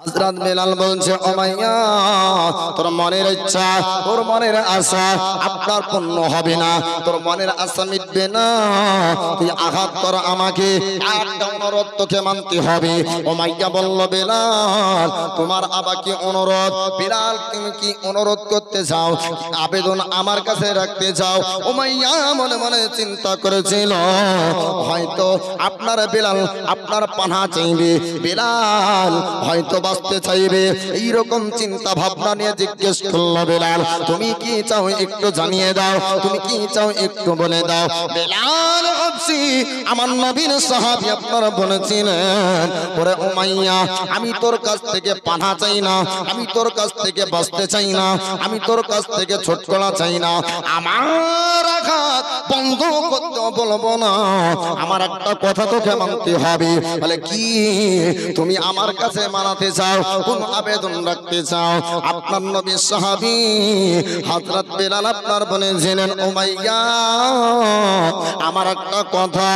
হযরত বেলাল বলছে উমাইয়া তোর মনের ইচ্ছা তোর মনের আশা আপনার পূর্ণ হবে না, তোর মনের আশা মিটবে না, তুই আঘাত কর আমাকে, একটা অনুরোধ তোকে মানতে হবে। উমাইয়া বলল বেলাল তোমার আবার কি অনুরোধ? বেলাল তুমি কি অনুরোধ করতে চাও, আবেদন আমার কাছে রাখতে চাও? উমাইয়া মনে মনে চিন্তা করেছিল হয়তো আপনার বেলাল আপনার পানা চাইবে, বেলাল হয়তো বাঁচতে চাইবে, এইরকম চিন্তা ভাবনা নিয়ে জিজ্ঞেস করলো বেলাল তুমি কি চাও একটু জানিয়ে দাও, তুমি কি চাও একটু বলে দাও। বেলাল হাবশী আমার নবীর সাহাবী আপনারা বলেছিলেন ওরে উমাইয়া আমি তোর কাছ থেকে পানা চাই না, আমি তোর কাছ থেকে বাঁচতে চাই না, আমি তোর কাছ থেকে ছোটকলা চাই না, আমার আঘাত বন্ধ করতে বলবো না, আমার একটা কথা তোকে মানতে হবে। বলে কি তুমি আমার কাছে মানাতে চাও, কোন আবেদন রাখতে চাও? আপনার নবীর সাহাবী হযরত বেলাল আপনার বলেছিলেন উমাইয়া আমার একটা কথা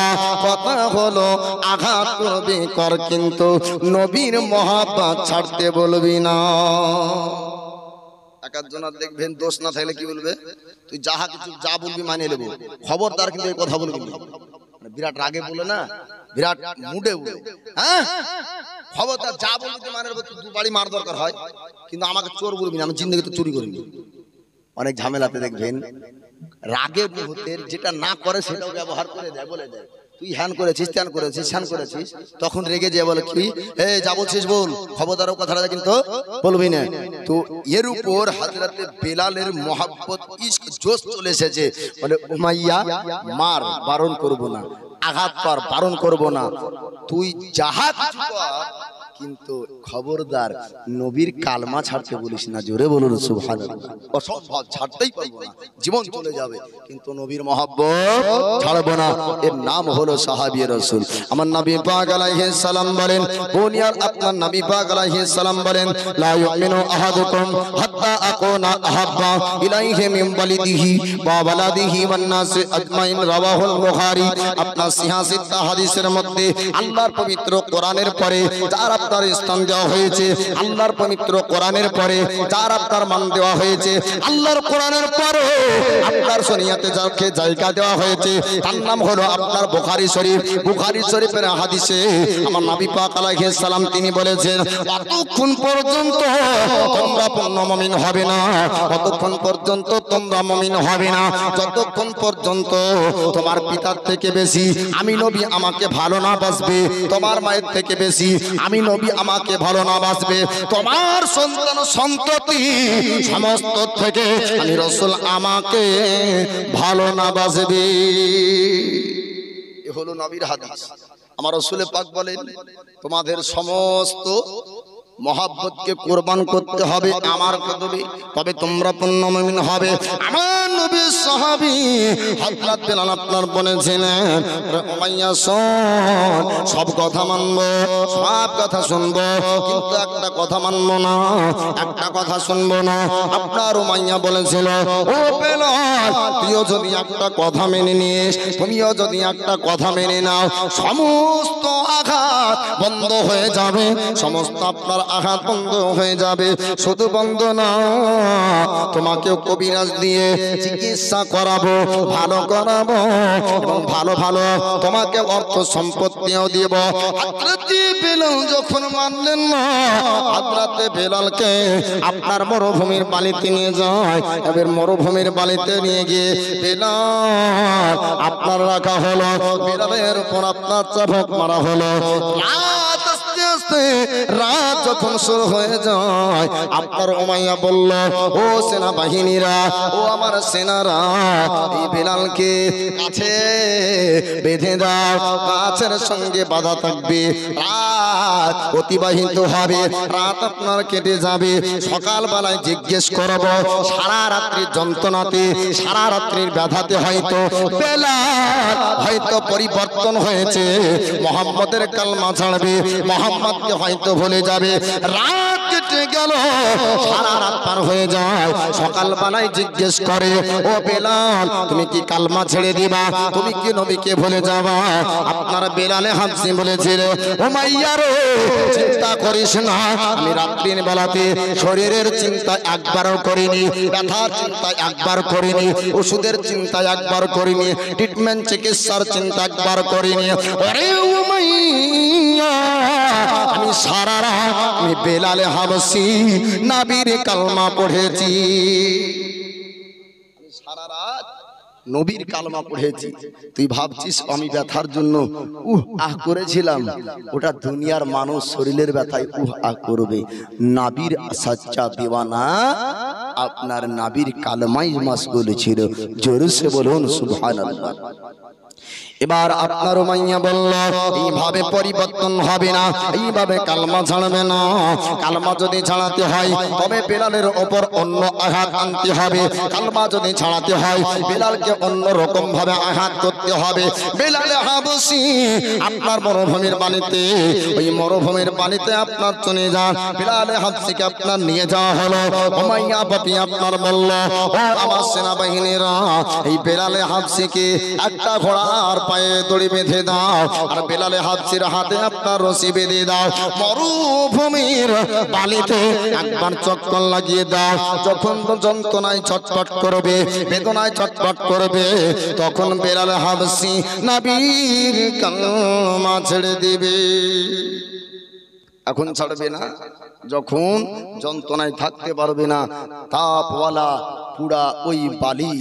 হলো আঘাত করবি কর কিন্তু নবীর মহব্বত ছাড়তে বলবি না। একজন দেখবেন দোষ না থাকলে কি বলবে তুই যাহা কিছু যা বলবি মানে নেব, খবরদার কিন্তু এই কথা বলবি না। বিরাট রাগে বলে না, বিরাট মুডে বলে, হ্যাঁ খবরদার যা বলবি মানে নেব, তুই দু বাড়ি মার দরকার হয় কিন্তু আমাকে চোর বলবি না, আমি জিন্দেগিতে চুরি করিনি। অনেক ঝামেলাতে দেখবেন রাগে মুহূর্তের যেটা না করে সেটাও ব্যবহার করে দেয়, বলে দেয় তুই হ্যান করেছিস ত্যান করেছিস হ্যান করেছিস, তখন রেগে যেয়ে বলে কি এই যা বলছিস বল, খবরদার কথাটা কিন্তু বলবি না। তো এর উপর হযরতে বেলালের মহব্বত ইশক জোশ চলে এসেছে, বলে উমাইয়া মার বারণ করব না, আঘাত কর বারণ করব না, তুই যাহা কিছু কর কিন্তু খবরদার নবীর কালমা ছাড়তে বলিস না। জোরে বলুন সুবহানাল্লাহ। অসম্ভব, ছাড়তেই পারবো না, জীবন চলে যাবে কিন্তু নবীর মহব্বত ছাড়বো না। এর নাম হলো সাহাবী রাসূল। আমার নবী পাক আলাইহিস সালাম বলেন বুনিয়ার আপনার নবী পাক আলাইহিস সালাম বলেন লা ইউমিনু আহাদুকুম হাত্তা আকুনা আহাব্বা ইলাইহি মিন ওয়ালিদিহি ওয়া ওয়ালাদিহি ওয়ান নাস আজমাইন রাওয়াহুল বুখারী। আপনার সিহাসিত্তা হাদিসের মধ্যে আল্লাহর পবিত্র কোরআনের পরে যার আপনার স্থান দেওয়া হয়েছে, আল্লাহর পবিত্র কোরআনের পরে যার আপনার মান দেওয়া হয়েছে, আল্লাহর কোরআনের পরে আপনার শরীয়তে যাকে জায়গা দেওয়া হয়েছে তার নাম হলো আপনার বুখারী শরীফ। বুখারী শরীফের হাদিসে আমার নবী পাক আলাইহিস সালাম তিনি বলেছেন ততক্ষণ পর্যন্ত তোমরা পূর্ণ মুমিন হবে না, ততক্ষণ পর্যন্ত তোমরা মুমিন হবে না যতক্ষণ পর্যন্ত তোমার পিতার থেকে বেশি আমি নবী আমাকে ভালো না বাসবে, তোমার মায়ের থেকে বেশি আমি নবী আমাকে ভালো না বাসবে, তোমার সন্তান সন্ততি সমস্ত থেকে আমি রাসূল আমাকে ভালো না বাসবে। এ হলো নবীর হাদিস। আমার রাসূল পাক বলেন তোমাদের সমস্ত মহব্বতকে কুরবান করতে হবে আমার কদমে, তবে তোমরা পূর্ণ মুমিন হবে। আমার নবীর সাহাবী হযরত বেলাল আপনার বলেছিলেন উমাইয়া শোন সব কথা মানবো, সব কথা শুনবো কিন্তু একটা কথা মানবো না, একটা কথা শুনবো না। আপনার উমাইয়া বলেছিল ও বেলাল তুইও যদি একটা কথা মেনে নিস, তুমিও যদি একটা কথা মেনে নাও সমস্ত আঘাত বন্ধ হয়ে যাবে, সমস্ত আপনার আঘাত বন্ধ হয়ে যাবে। শুধু বন্ধ না তোমাকেও কবিরাজ দিয়ে চিকিৎসা করাবো, ভালো করাবো এবং ভালো ভালো তোমাকে অর্থ সম্পত্তিও দিব। হযরত বেলাল যখন মানলেন না, হযরত বেলালকে আপনার মরুভূমির বালিতে নিয়ে যায়, এবার মরুভূমির বালিতে নিয়ে গিয়ে বেলাল আপনার রাখা হলো, বেলালের উপর আপনার চাবুক মারা হলো। রাত যখন শুরু হয়ে যায় আপনার উমাইয়া বলল ও সেনাবাহিনীরা, ও আমার সেনারা এই বেলালকে কাছে বেঁধে দাও, গাছের সঙ্গে বাঁধা থাকবে, রাত অতিবাহিত হবে, রাত আপনার কেটে যাবে, সকালবেলায় জিজ্ঞেস করব সারা রাত্রির যন্ত্রণাতে সারা রাত্রির ব্যথাতে হয়তো বেলাল হয়তো পরিবর্তন হয়েছে, মুহাম্মদের কালমা ছাড়বে, মুহাম্মদকে হয়তো ভুলে যাবে। রাত কেটে গেল, সারা রাত পার হয়ে যায়। সকালবেলায় জিজ্ঞেস করে, ও বেলাল তুমি কি কালমা ছেড়ে দিবা, তুমি কি নবীকে ভুলে যাবা? আপনার বেলালে হাবশি বলেছিল, উমাইয়া রে চিন্তা করিস না, আমি রাত্রির বেলাতে শরীরের চিন্তা একবারও করিনি, ব্যথার চিন্তা একবার করিনি, ওষুধের চিন্তা একবার করিনি, ট্রিটমেন্ট চিকিৎসার চিন্তা একবার করিনি। আরে উমাইয়া আমি সারা রাত আমি বেলালে হাবশি নবীর কালমা পড়েছি, সারা রাত নবীর কালমা পড়েছি। তুই ভাবছিস আমি ব্যথার জন্য আহ করেছিলাম, ওটা দুনিয়ার মানুষ শরীরের ব্যথায় আহ করবে। নাবির সচ্চা দিওয়ানা আপনার নাবির কালমাই মাশগুল ছিল। জোরে সে বলুন সুবহানাল্লাহ। এবার আপনার মাইয়া বলল, এইভাবে পরিবর্তন হবে না, এইভাবে কালমা ছাড়বে না। কালমা যদি ছাড়াতে হয় তবে বেলালের ওপর অন্য আঘাত আনতে হবে। কালমা যদি ছাড়াতে হয় বেলালকে অন্য রকম ভাবে আঘাত করতে হবে। বেলালে হাবশি আপনার মরুভূমির পানিতে, ওই মরুভূমির পানিতে আপনার চলে যান। বেলালে হাবশিকে আপনার নিয়ে যাওয়া হলো। উমাইয়া পাপি আপনার বলল, ও আমার সেনাবাহিনীরা, এই বেলালে হাবশিকে একটা ঘোড়ার পায়ে দড়ি বেঁধে দাও, আর বেলালে হাবশির হাতে আপনার রশি বেঁধে দাও। মরুভূমির বালিতে একবার চক্কর লাগিয়ে দাও। যখন যন্ত্রণায় ছটফট করবে, বেদনায় ছটফট করবে, তখন বেলালে হাবশি নবীর কালমা ছেড়ে দিবে। এখন ছাড়বে না, যখন যন্ত্রণায় থাকতে পারবে না, তাপওয়ালা পুরা ওই বালি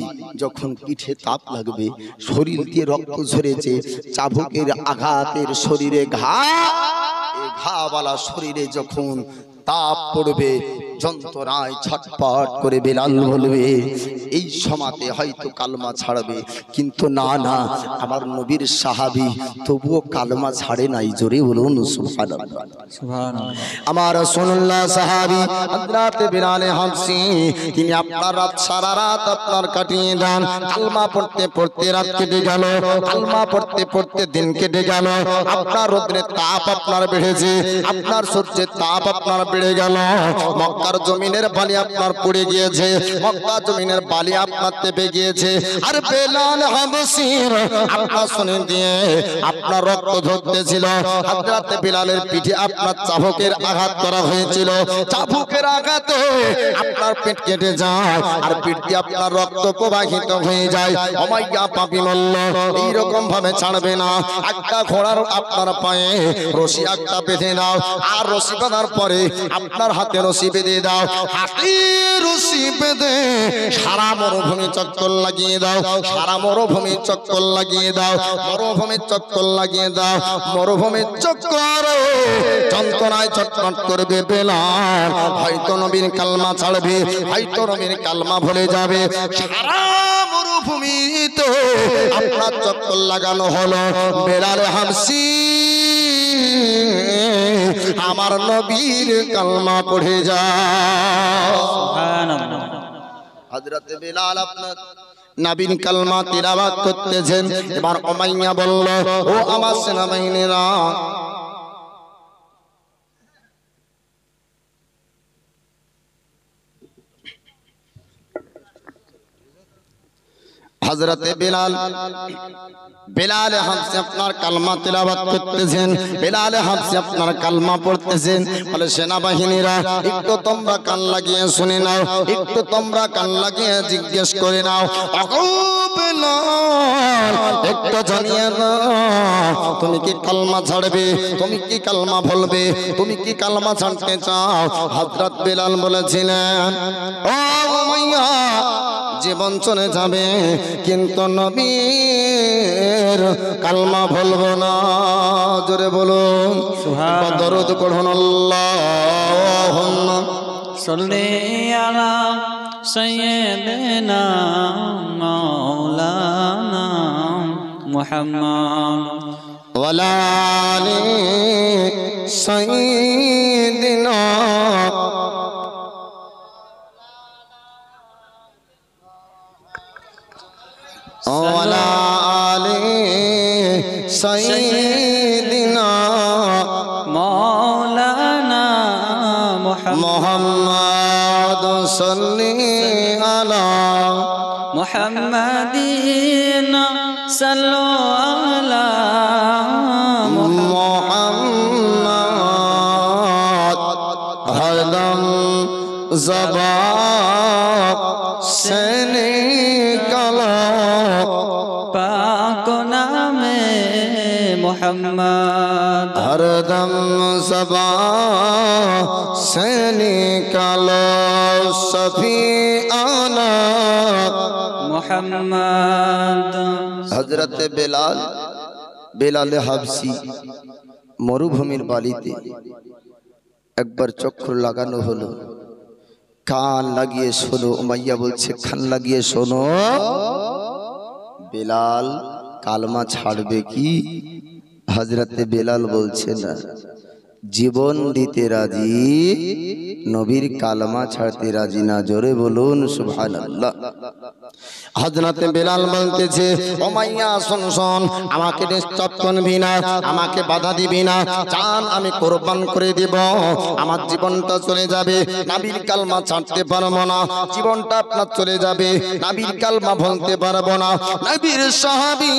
যখন পিঠে তাপ লাগবে, শরীর দিয়ে রক্ত ঝরেছে, চাবুকের আঘাতের শরীরে ঘা, এই ঘাওয়ালা শরীরে যখন তাপ পড়বে, যন্ত্রণায় ছটপট করে বেলাল বলবে, এই সমাতে হয়তো কালমা ছাড়বে। কিন্তু না না, আমার নবীর সাহাবী তবুও কালমা ছাড়ে নাই। জোরে বলুন সুবহানাল্লাহ। আমার রাসূলুল্লাহ সাহাবী হযরত বেলালে হাবশি, তিনি আপনার রাত সারা রাত আপনার কাটিয়ে দেন। কালমা পড়তে পড়তে রাত কেটে গেল, কালমা পড়তে পড়তে দিন কেটে গেল। আপনার রোদ্রের তাপ আপনার বেড়েছে, আপনার সূর্যের তাপ আপনার বেড়ে গেল। মক্কার জমিনের বালি আপনার পড়ে গিয়েছে, মক্কা জমিনের বালি আপনার তেপে গিয়েছে। আর বেলাল হাবশির আপনার শুনে দিয়ে আপনার রক্ত ঝরতেছিল। হযরত বেলালের পিঠে আপনার চাবুকের আঘাত করা হয়েছিল। চাবুকের আঘাতে আপনার পেট কেটে যায়, আর পিঠ দিয়ে আপনার রক্ত প্রবাহিত হয়ে যায়। উমাইয়া পাপী বলল, এইরকম ভাবে ছাড়বে না, একটা ঘোড়ার আপনার পায়ে রশি একটা বেঁধে দাও, আর রশি বাঁধার পরে আপনার হাতে রশি বেঁধে দাও। হাতে রশি বেঁধে সারা মরুভূমি চক্কর লাগিয়ে দাও, সারা মরুভূমি চক্কর লাগিয়ে দাও, মরুভূমির চক্কর লাগিয়ে দাও। মরুভূমির চক্কর যন্ত্রণায় ছটফট করবে বেলাল, হয়তো নবীর কালমা ছাড়বে, হয়তো নবীর কালমা ভুলে যাবে। সারা মরুভূমিতে আপনার চক্কর লাগানো হলো। বেলালে হাবশি আমার নবীর কালমা পড়ে যায়। সুবহানাল্লাহ। হযরত বেলাল আপনার নবীর কালমা তিলাওয়াত করতেছেন। এবার উমাইয়া বলল, ও আমার সেনাবাহিনীরা, হযরতে বেলাল, বেলাল হাবশি আপনার কালমা তিলাওয়াত করতেছেন, বেলাল হাবশি আপনার কালমা পড়তেছেন। বলে সেনাবাহিনীরা, একটু তোমরা কান লাগিয়ে শুনে নাও, একটু তোমরা কান লাগিয়ে জিজ্ঞেস করে নাও। ও বেলাল, একটু জানিয়ে নাও, তুমি কি কালমা ছাড়বে, তুমি কি কালমা বলবে, তুমি কি কালমা ছাড়তে চাও? হযরত বেলাল বলেছিলেন, ও উমাইয়া, জীবন চলে যাবে কিন্তু নবীর কালমা বলবো না। জোরে বলুন সুবহানাল্লাহ। দরুদ পড়ুন আল্লাহুম্মা সাল্লি আলা সাইয়্যিদিনা মাওলানা মুহাম্মদ ওয়া আলা আলি সাইয়্যিদিনা ওয়ালা আলি সাইয়্যিদিনা মাওলানা মোহাম্মদ সাল্লি আলা মুহাম্মাদিন সাল্লু আলা মোহাম্মদ হরদম জবান से निकलो पाक नामे मुहम्मद हरदम ज़बान से निकलो सफीआना मुहम्मद। हजरत बेलाल হাবসি মরুভূমির বালিতে একবার চক্র লাগানো হলো। কান লাগিয়ে শোনো, উমাইয়া বলছে কান লাগিয়ে শোনো, বেলাল কালমা ছাড়বে কি? হযরতে বেলাল বলছে না, জীবন দিতে রাজি, নবীর কালমা ছাড়তে রাজি না। জোরে বলুন সুবহানাল্লাহ। হযরতে বেলাল বলতেছে, উমাইয়া শোন শোন, আমাকে ডিস্টার্ব করবি না, আমাকে বাধা দিবি না, জান আমি কুরবান করে দেব, আমার জীবনটা চলে যাবে, নবীর কালমা ছাড়তে পারবো না, জীবনটা আপনার চলে যাবে, নবীর কালমা বলতে পারবো না। নবীর সাহাবী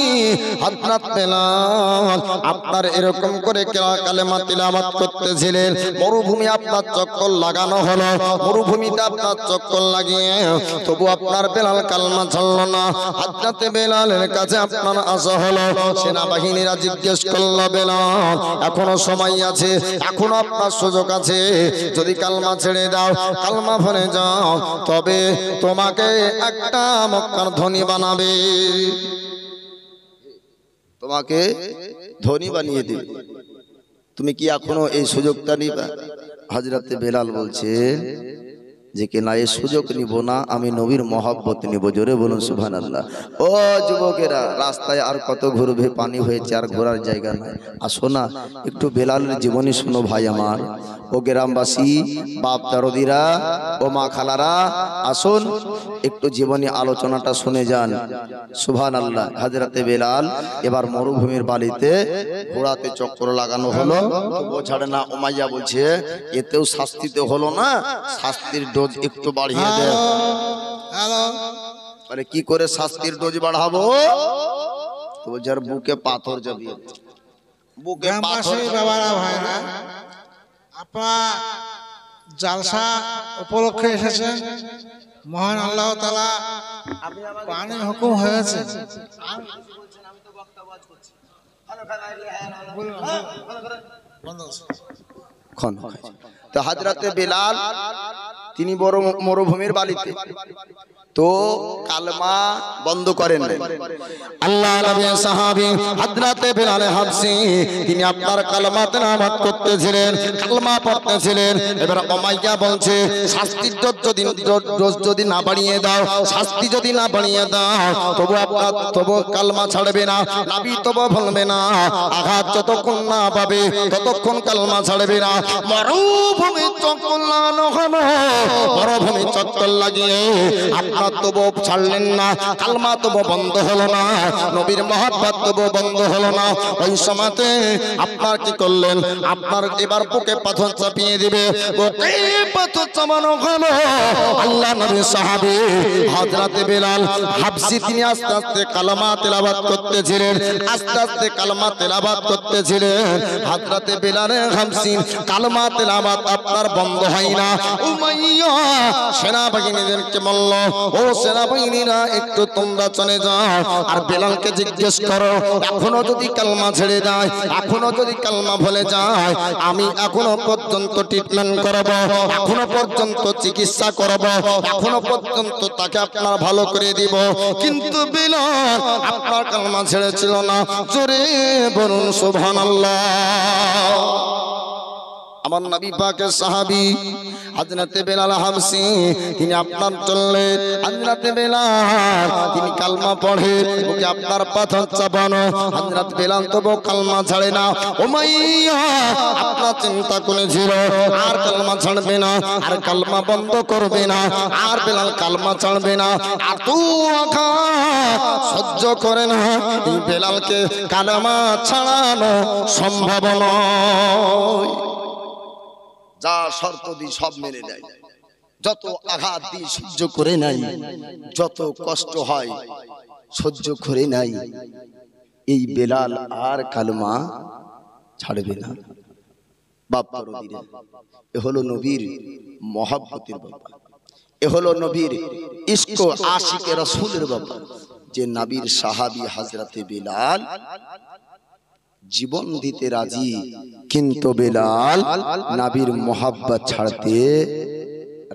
হযরত বেলাল আপনার এরকম করে কালেমা তিলাওয়াত করতেছিলেন, মরুভূমি আপনার চক্কর লাগানো হলো, মরুভূমিতে আপনার চক্কর লাগিয়ে তবু আপনার বেলাল কালমা ছাড়লো না। হযরতে বেলালের কাছে আপনার আসা হলো, সেনাবাহিনীরা জিজ্ঞেস করলো, বেলাল এখনো সময় আছে, এখনো আপনার সুযোগ আছে, যদি কালমা ছেড়ে দাও, কালমা ভরে যাও, তবে তোমাকে একটা মক্কার ধনী বানাবে, তোমাকে ধনী বানিয়ে দেবে, তুমি কি এখনো এই সুযোগটা নিবা? হযরতে বেলাল বলছে যে কি না, এই সুযোগ নিব না, আমি নবীর মহব্বত নিব। জোরে বলুন সুবহানাল্লাহ। ও যুবকেরা, রাস্তায় আর কত ঘুরবে, পানি হয়েছে আর ঘোরার জায়গা নাই, আসো না একটু বেলালের জীবনী শুনো ভাই আমার। ও গ্রামবাসী, বাপ দারদিরা, ও মা খালারা, আসুন একটু জীবনী আলোচনাটা শুনে যান। সুবহানাল্লাহ। হযরতে বেলাল এবার মরুভূমির বালিতে ঘোড়াতে চক্র লাগানো হলো, তবু ছাড়ে না। উমাইয়া বলছে এতেও শাস্তিতে হলো না, শাস্তির ডোজ একটু বাড়িয়ে দে। আরে কি করে শাস্তির ডোজ বাড়াবো? তো যার বুকে পাথর চাপিয়ে, বুকে পাথর। বাবারা ভাইরা, আপনারা জালসা উপলক্ষে এসেছেন, মহান আল্লাহ তাআলা পানি হুকুম হয়েছে। তো হযরতে বেলাল তিনি বড় মরুভূমির বালিতে, তো কালমা বন্ধ করেন না। আল্লাহ নবীর সাহাবী হযরতে বেলাল হাবসি তিনি আপনার কালমা তেলাওয়াত করতেছিলেন, কালমা পড়তেছিলেন। এবার উমাইয়া বলছে শাস্তির ডোজ যদি না বাড়িয়ে দাও, শাস্তি যদি না বাড়িয়ে দাও, তবু আপনার তবু কালমা ছাড়বে না, নবী তবু বলবে না, আঘাত যতক্ষণ না পাবে ততক্ষণ কালমা ছাড়বে না। মরুভূমি চক্কর লাগানো হলো, মরুভূমি চক্কর লাগিয়ে আপনার তবু ছাড়লেন না, কালমা তবু বন্ধ হলো না, নবীর মহব্বত তবু বন্ধ হলো না। ওই সময়তে আপনার কি করলেন? আপনার এবার বুকে পাথর চাপিয়ে দিবে, বুকে পাথর চাপানো হলো। আল্লাহ নবীর সাহাবী হযরতে বেলাল হাবসি তিনি আস্তে আস্তে কালমা তেলাওয়াত করতেছিলেন, আস্তে আস্তে কালমা তেলাওয়াত করতেছিলেন। হযরতে বেলাল হাবসি কালমা তেলাওয়াত আপনার বন্ধ হয় না। উমাইয়া সেনাবাহিনীদেরকে বলল, ও সেনাবাহিনীরা একটু তোমরা চলে যাও, আর বেলালকে জিজ্ঞেস করো এখনো যদি কালমা ছেড়ে দেয়, এখনো যদি কালমা ভুলে যায়, আমি এখনো পর্যন্ত ট্রিটমেন্ট করব, এখনো পর্যন্ত চিকিৎসা করব, এখনো পর্যন্ত তাকে আপনার ভালো করে দিব। কিন্তু বেলাল আপনার কালমা ছেড়েছিল না। জোরে বলুন সুবহানাল্লাহ। আমার নবী পাকের সাহাবী হযরতে বেলাল হাবসি তিনি আপনার চললেন, হযরতে বেলাল তিনি কালমা পড়ে, ওকে আপনার পাথর চাপানো, হযরত বেলাল তবু কালমা ছাড়ে না। উমাইয়া আপনার চিন্তা করেছিল আর কালমা ছাড়বে না, আর কালমা বন্ধ করবে না, আর বেলাল কালমা ছাড়বে না, আর তো আঘাত সহ্য করে না, এই বেলালকে কালমা ছাড়ানো সম্ভব নয়। যা শর্ত দিই সব মেনে নেয়, যত আঘাত দিই সহ্য করে নাই, যত কষ্ট হয় সহ্য করে নাই। এই বেলাল আর কালমা ছাড়বে না। বাপ দরদিরা, এ হলো নবীর মহব্বতের বাবা, এ হলো নবীর ইশক আশিকে রাসূলের বাবা। যে নবীর সাহাবী হযরতে বেলাল জীবন দিতে রাজি, কিন্তু বেলাল নবীর মহব্বত ছাড়তে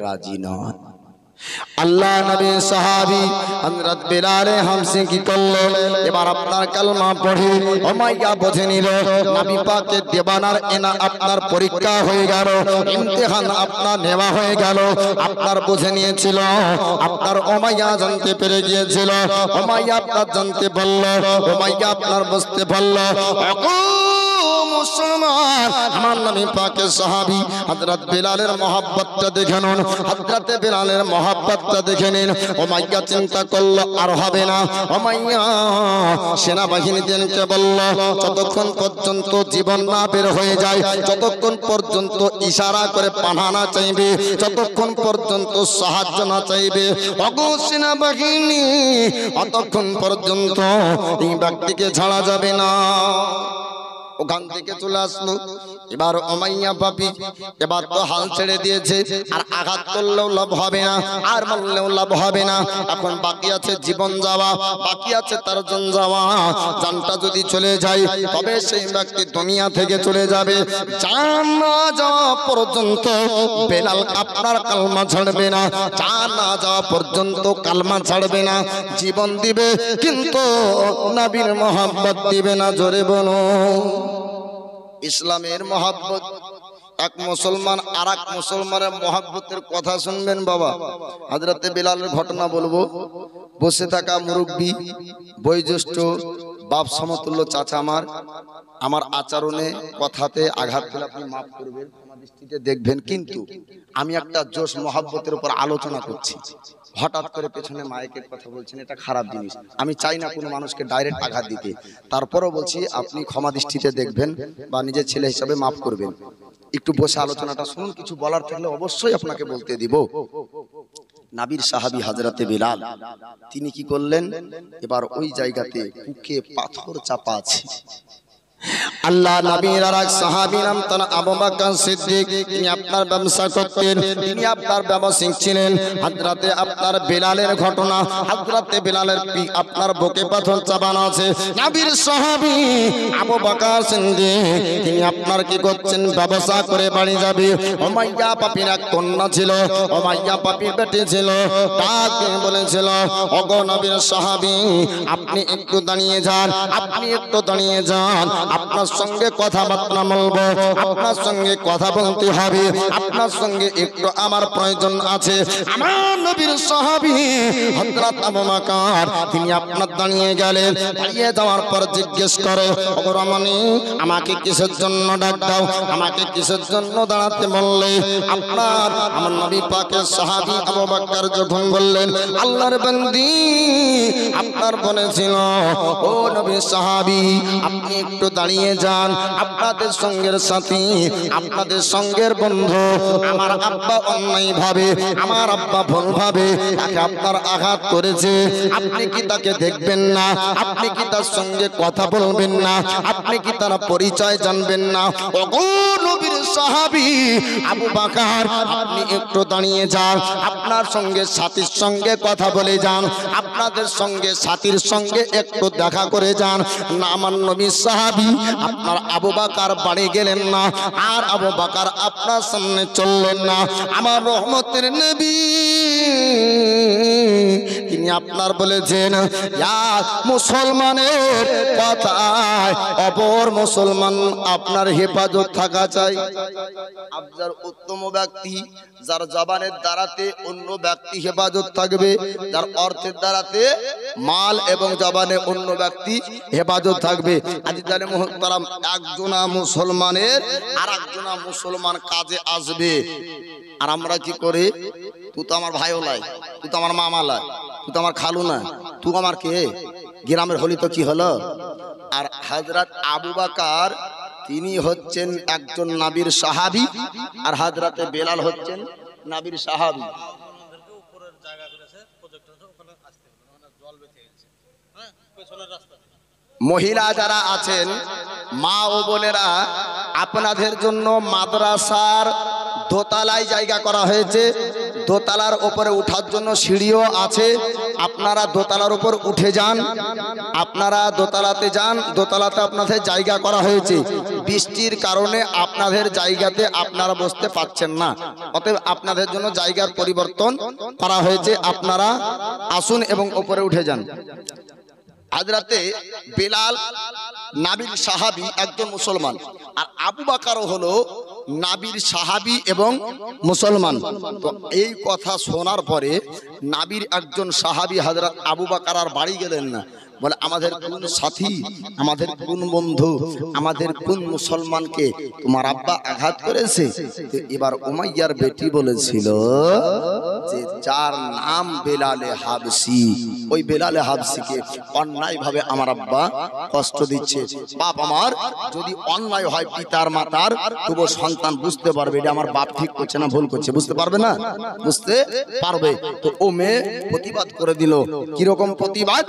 রাজি নয়। আল্লাহ নবী সাহাবী হযরত বেলাল হামসে কি করলো, এবার আপনার কালমা পড়ে উমাইয়া বুঝে নিল নবী পাকের দেবানার এনা আপনার পরীক্ষা হয়ে গেল, ইমতিহান আপনার নেওয়া হয়ে গেল। আপনার বুঝে নিয়েছিল, আপনার উমাইয়া জানতে পেরে গিয়েছিল, উমাইয়া আপনার জানতে বলল, উমাইয়া আপনার বুঝতে বলল। মুসলমান, আমার নবী পাকের সাহাবী হযরত বেলালের মহব্বতটা দেখে নিন, হযরত বেলালের মহব্বতটা দেখে নিন। উমাইয়া চিন্তা করলো আর হবে না। উমাইয়া সেনাবাহিনীদেরকে বলল, যতক্ষণ পর্যন্ত জীবন না বের হয়ে যায়, যতক্ষণ পর্যন্ত ইশারা করে পাঠানা চাইবে, যতক্ষণ পর্যন্ত সাহায্য না চাইবে, ওগো সেনাবাহিনী, ততক্ষণ পর্যন্ত এই ব্যক্তিকে ছাড়া যাবে না। ওখান থেকে চলে আসলো। এবার উমাইয়া পাপী এবার তো হাল ছেড়ে দিয়েছে, আর আঘাত করলেও লাভ হবে না, আর মারলেও লাভ হবে না। এখন বাকি আছে জীবন যাওয়া, বাকি আছে তার জান যাওয়া। জানটা যদি চলে যায় তবে সেই ব্যক্তি দুনিয়া থেকে চলে যাবে। জান না যাওয়া পর্যন্ত বেলাল আপনার কালমা ছাড়বে না, জান না যাওয়া পর্যন্ত কালমা ছাড়বে না। জীবন দিবে কিন্তু নবীর মহব্বত দিবে না। জোরে বলো। ইসলামের মহব্বত। এক মুসলমান আর এক মুসলমানের মহব্বতের কথা শুনবেন বাবা। হযরতে বেলালের ঘটনা বলবো। বসে থাকা মুরব্বী, বয়োজ্যেষ্ঠ, বাপ সমতুল্য চাচা আমার আচরণে কথাতে আঘাত পেলে আপনি মাফ করবেন, আমার দৃষ্টিতে দেখবেন। কিন্তু আমি একটা জোশ মহব্বতের উপর আলোচনা করছি, হঠাৎ করে পেছনে মাইকের কথা বলছেন, এটা খারাপ জিনিস। আমি চাই না কোনো মানুষকে ডাইরেক্ট আঘাত দিতে, তারপরও বলছি আপনি ক্ষমা দৃষ্টিতে দেখবেন বা নিজের ছেলে হিসাবে মাফ করবেন। একটু বসে আলোচনাটা শুনুন, কিছু বলার থাকলে অবশ্যই আপনাকে বলতে দিব। নবীর সাহাবী হযরতে বেলাল তিনি কি করলেন, এবার ওই জায়গাতে বুকে পাথর চাপা আছে। আল্লাহ নবীর আর এক সাহাবী নাম তার আবু বকর সিদ্দিক, তিনি আপনার ব্যবসা করতেন, তিনি আপনার ব্যবসায়িক ছিলেন। হযরতে আপনার বেলালের ঘটনা, হযরতে বেলালের আপনার বুকে পাথর চাপানো আছে। নবীর সাহাবী আবু বকর সিদ্দিক তিনি আপনার কি করছেন, ব্যবসা করে বাড়ি যাবে। উমাইয়া পাপীর এক কন্যা ছিল, উমাইয়া পাপীর বেটি ছিল, তাকে বলেছিল, ওগো নবীর সাহাবী আপনি একটু দাঁড়িয়ে যান, আপনি একটু দাঁড়িয়ে যান, আপনার সঙ্গে কথাবার্তা বলবো, আপনার সঙ্গে কথা বলতে হবে, আপনার সঙ্গে একটু আমার প্রয়োজন আছে। আমার নবীর সাহাবী হযরত আবু বকর তিনি আপনার দাঁড়িয়ে গেলেন। দাঁড়িয়ে যাওয়ার পর জিজ্ঞেস করে, ওগো রমণী আমাকে কিসের জন্য ডাক দাও, আমাকে কিসের জন্য দাঁড়াতে বললে? আপনার আমার নবী পাকের সাহাবী আবু বকর যখন বললেন, আল্লাহর বান্দি আপনার বলেছিল, ও নবীর সাহাবী আপনি একটু দাঁড়িয়ে যান, আপনাদের সঙ্গের সাথী, আপনাদের সঙ্গের বন্ধু আমার আব্বা অন্যায় ভাবে, আমার আব্বা ভুল ভাবে তাকে আপনার আঘাত করেছে, আপনি কি তাকে দেখবেন না? আপনি কি তার সঙ্গে কথা বলবেন না? আপনি কি তার পরিচয় জানবেন না? ওগো নবীর সাহাবী আবু বকর আপনি একটু দাঁড়িয়ে যান, আপনার সঙ্গে সাথীর সঙ্গে কথা বলে যান, আপনাদের সঙ্গে সাথীর সঙ্গে একটু দেখা করে যান। না আমার নবী সাহাবী আপনার আবু বকর বাড়ি গেলেন না, আর আবু বকর আপনার সামনে চললেন না। আমার রহমতের নবী তিনি আপনার বলেছেন, ইয়া মুসলমানের কথায় অপর মুসলমান আপনার হেফাজত থাকা চাই। আপনার উত্তম ব্যক্তি যার জবানের দ্বারাতে অন্য ব্যক্তি হেফাজত থাকবে, যার অর্থের দ্বারাতে মাল এবং জবানে অন্য ব্যক্তি হেফাজত থাকবে। আজ জানে মুহতারাম একজনা মুসলমানের আর একজনা মুসলমান কাজে আসবে, আর আমরা কি করি, তুই তো আমার ভাইও লাই, তুই তো আমার মামা লাই, তুই তো আমার খালু না, তুই আমার কে, গ্রামের হলি তো কি হলো। আর হযরত আবু বকর তিনি হচ্ছেন একজন নবীর সাহাবী আর হযরতে বেলাল হচ্ছেন নবীর সাহাবী। মহিলা যারা আছেন মা ও বোনেরা, আপনাদের জন্য মাদ্রাসার দোতলায় জায়গা করা হয়েছে। দোতলার উপরে ওঠার জন্য সিঁড়িও আছে। আপনারা দোতলার উপর উঠে যান, আপনারা দোতলাতে যান। দোতলাতে আপনাদের জায়গা করা হয়েছে। বৃষ্টির কারণে আপনাদের জায়গাতে আপনারা বসতে পাচ্ছেন না, অতএব আপনাদের জন্য জায়গার পরিবর্তন করা হয়েছে। আপনারা আসুন এবং উপরে উঠে যান। হযরতে বেলাল নবীর সাহাবী, একজন মুসলমান, আর আবু বকরও হলো নবীর সাহাবী এবং মুসলমান। তো এই কথা শোনার পরে নবীর একজন সাহাবী হযরত আবু বকর আর বাড়ি গেলেন না, বলে আমাদের কোন সাথী, আমাদের কোন বন্ধু, আমাদের কোন মুসলমানকে তোমার আব্বা আঘাত করেছে? তো এবার উমাইয়ার বেটি বলেছিল যে যার নাম বেলালে হাবসি, ওই বেলালে হাবসিকে অন্যায় ভাবে আমার আব্বা কষ্ট দিচ্ছে। বাপ আমার যদি অন্যায় হয় পিতার মাতার, তবু সন্তান বুঝতে পারবে এটা আমার বাপ ঠিক করছে না ভুল করছে, বুঝতে পারবে না? বুঝতে পারবে। তো ও মেয়ে প্রতিবাদ করে দিল। কিরকম প্রতিবাদ?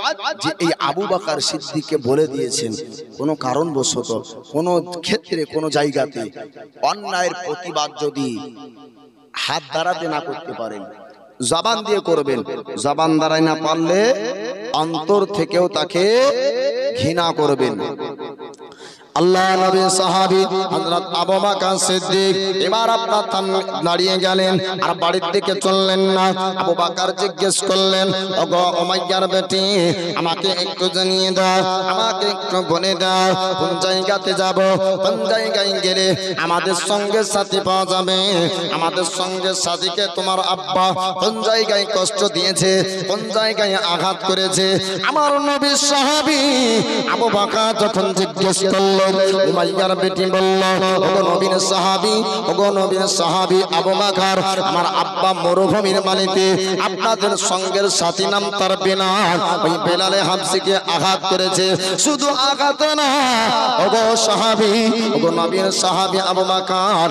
যে এই আবু বকর সিদ্দিককে বলে দিয়েছেন কোনো কারণবশত কোনো ক্ষেত্রে কোনো জায়গাতে অন্যায়ের প্রতিবাদ যদি হাত দ্বারাতে না করতে পারেন, জবান দিয়ে করবেন। জবান দ্বারাই না পারলে অন্তর থেকেও তাকে ঘৃণা করবেন। আল্লাহ নবী সাহাবী হযরত আবু বকর সিদ্দিক এবার আপনার দাঁড়িয়ে গেলেন আর বাড়ির দিকে চললেন না। আবু বকর জিজ্ঞেস করলেন, ওগো উমাইয়ার বেটি, আমাকে একটু জানিয়ে দাও, আমাকে একটু বলে দাও কোন জায়গাতে যাব, কোন জায়গায় গেলে আমাদের সঙ্গে সাথী পাওয়া যাবে, আমাদের সঙ্গে সাথীকে তোমার আব্বা কোন জায়গায় কষ্ট দিয়েছে, কোন জায়গায় আঘাত করেছে। আমার নবীর সাহাবী আবু বকর যখন জিজ্ঞেস করলেন, উমাইয়ার বেটি বলল, ওগো নবীর সাহাবী, ওগো নবীর সাহাবী আবু বকর, আমার আব্বা মরুভূমির বালিতে আপনাদের সঙ্গের সাথী নাম তার বেলাল, ওই বেলালে হাবসিকে আঘাত করেছে। শুধু আঘাত না, ওগো সাহাবী, ওগো নবীর সাহাবী আবু বকর,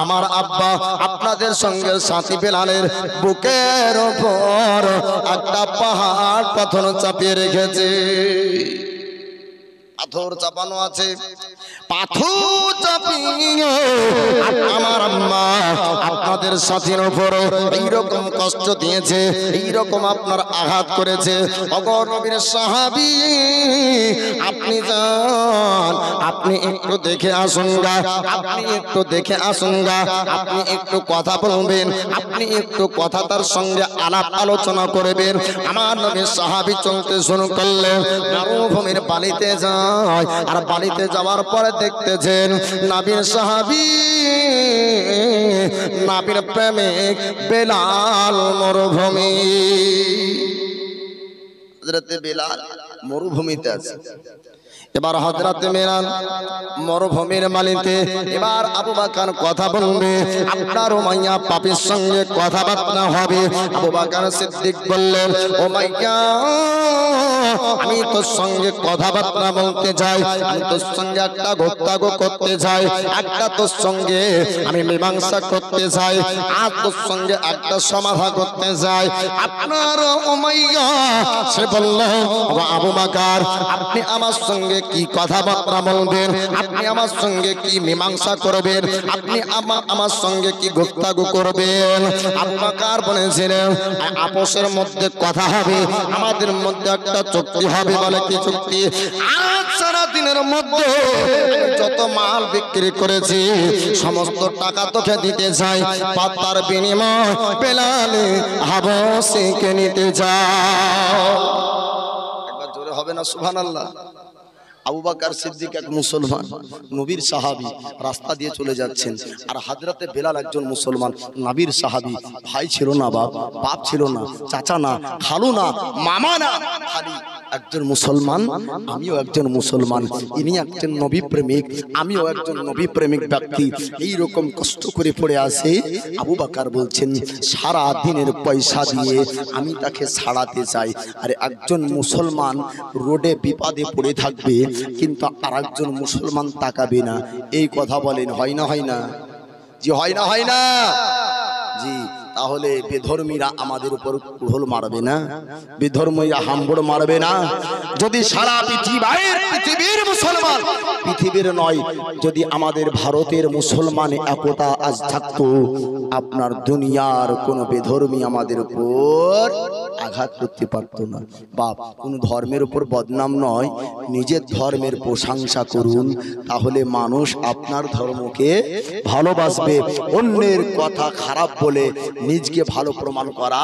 আমার আব্বা আপনাদের সঙ্গের সাথী বেলালের বুকের উপর একটা পাহাড় পাথর চাপিয়ে রেখেছে। পাথর চাপানো আছে, পাথর চাপিয়ে আমার আম্মা আপনাদের সাথীর উপর এইরকম কষ্ট দিয়েছে, এইরকম আপনার আঘাত করেছে। ওগো নবীর সাহাবী, আপনি যান, আপনি একটু দেখে আসুন গা, আপনি একটু দেখে আসুন গা, আপনি একটু কথা বলবেন, আপনি একটু কথা তার সঙ্গে আলাপ আলোচনা করবেন। আমার নবীর সাহাবী চলতে শুরু করলেন, মরুভূমির বালিতে যান। আর বাড়িতে যাওয়ার পরে দেখতেছেন নবীর সাহাবী, নবীর প্রেমিক বেলাল মরুভূমি। হযরতে বেলাল মরুভূমিতে আছে। এবার হযরতে বেলাল মরুভূমির বালিতে, এবার আবু বকর কথা বলবে, আপনার উমাইয়া পাপির সঙ্গে কথাবার্তা হবে। আবু বকর সিদ্দিক বললেন, উমাইয়া আমি তোর সঙ্গে কথাবার্তা বলতে চাই, আমি তোর সঙ্গে একটা গোপ্তাগো করতে চাই, একটা তোর সঙ্গে আমি মীমাংসা করতে চাই, আর তোর সঙ্গে একটা সমাধান করতে চাই। আপনার উমাইয়া সে বলল, আবু বকর আপনি আমার সঙ্গে কি কথাবার্তা বলবেন, আপনি আমার সঙ্গে কি মীমাংসা করবেন, আপনি আমার সঙ্গে কি গোপ্তাগো করবেন? আবু বকর বলেছিলেন, আপোষের মধ্যে কথা হবে, আমাদের মধ্যে একটা চুক্তি হবে। বলে কি চুক্তি? আজ সারা দিনের মধ্যে যত মাল বিক্রি করেছি সমস্ত টাকা তোকে দিতে চাই, পাতার বিনিময় বেলালে হাবসিকে নিতে যাও। একবার জোরে হবে না সুবহানাল্লাহ? আবু বকর সিদ্দিক এক মুসলমান নবীর সাহাবী, রাস্তা দিয়ে চলে যাচ্ছেন। আর হযরতে বেলাল একজন মুসলমান নবীর সাহাবী, ভাই ছিল না, বাপ ছিল না, চাচা না, খালু না, মামা না, খালি একজন মুসলমান। আমিও একজন মুসলমান, ইনি একজন নবী প্রেমিক, আমিও একজন নবী প্রেমিক ব্যক্তি। এই রকম কষ্ট করে পড়ে আছে। আবু বকর বলছেন, সারা দিনের পয়সা দিয়ে আমি তাকে ছাড়াতে চাই। আর একজন মুসলমান রোডে বিপদে পড়ে থাকবে, কিন্তু আরেকজন মুসলমান তাকাবে না। এই কথা বলেন, হয় না হয় না? জি হয় না হয় না? জি, তাহলে বেধর্মীরা আমাদের উপর কুড়োল মারবে না? বেধর্মীরা হাম্বড় মারবে না? যদি সারা পৃথিবীর মুসলমান, পৃথিবীর নয়, যদি আমাদের ভারতের মুসলমান একতা আজ থাকতো, আপনার দুনিয়ার কোন বেধর্মী আমাদের উপর আঘাত করতে পারতো না। বাপ, কোন ধর্মের উপর বদনাম নয়, নিজের ধর্মের প্রশংসা করুন, তাহলে মানুষ আপনার ধর্মকে ভালোবাসবে। অন্যের কথা খারাপ বলে নিজকে ভালো প্রমাণ করা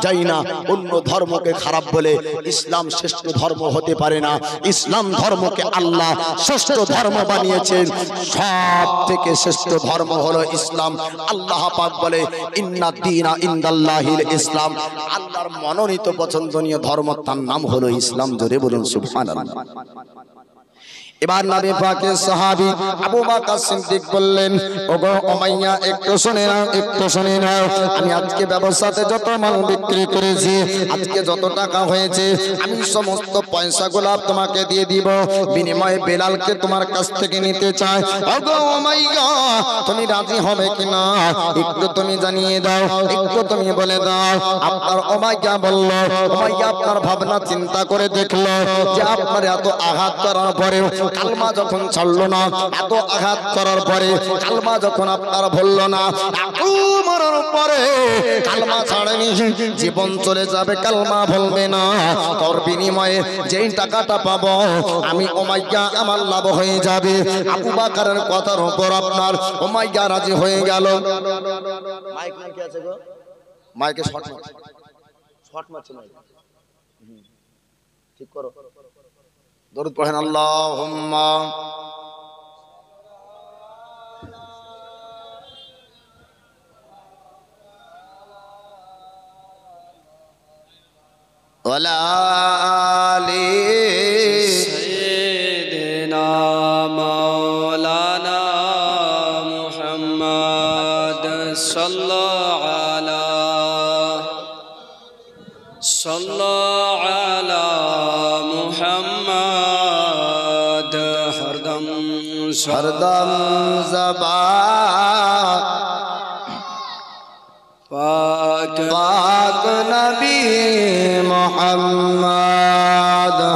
যায় না। অন্য ধর্মকে খারাপ বলে ইসলাম শ্রেষ্ঠ ধর্ম হতে পারে না। ইসলাম ধর্মকে আল্লাহ শ্রেষ্ঠ ধর্ম বানিয়েছেন। সব থেকে শ্রেষ্ঠ ধর্ম হলো ইসলাম। আল্লাহ পাক বলে ইন্না দীনা ইনদাল্লাহিল ইসলাম। আল্লাহর মনোনীত পছন্দনীয় ধর্ম, তার নাম হলো ইসলাম। জোরে বলুন সুবহানাল্লাহ। এবার নবী পাকের সাহাবী আবু বকর সিদ্দিক বললেন, ওগো উমাইয়া, একটু শুনে নাও, একটু শুনে নাও। আমি আজকে ব্যবসাতে যত মাল বিক্রি করেছি, আজকে যত টাকা হয়েছে, আমি সমস্ত পয়সাগুলো তোমাকে দিয়ে দিব। বিনিময়ে বেলালকে তোমার কাছ থেকে নিতে চাই। ওগো উমাইয়া, তুমি রাজি হবে কিনা একটু তুমি জানিয়ে দাও, একটু তুমি বলে দাও। আপনার উমাইয়া বলল, উমাইয়া আপনার ভাবনা চিন্তা করে দেখলো যে আপনার এত আঘাত করার পরেও কালমা যখন ছাড়লো না, এত আঘাত করার পরে কালমা যখন আপনার ভুললো না, এত মরার পরে কালমা ছাড়েনি, জীবন চলে যাবে, কালমা ভুলবে না। তোর বিনিময়ে যেই টাকাটা পাবো আমি উমাইয়া, আমার লাভ হয়ে যাবে। আবু বকরের কথার উপর আপনার উমাইয়া রাজি হয়ে গেল। মাইক কি আছে গো? মাইকে শর্ট মারছে মাইক, ঠিক করো। দরুদ পড়েন আল্লাহুম্মা ওয়ালা আলি সাইয়্যিদিনা মাওলানা মুহাম্মদ সাল্লাল্লাহু আলা মুহাম্মদ হরদম জবা পাক পাক নবী মুহাম্মদ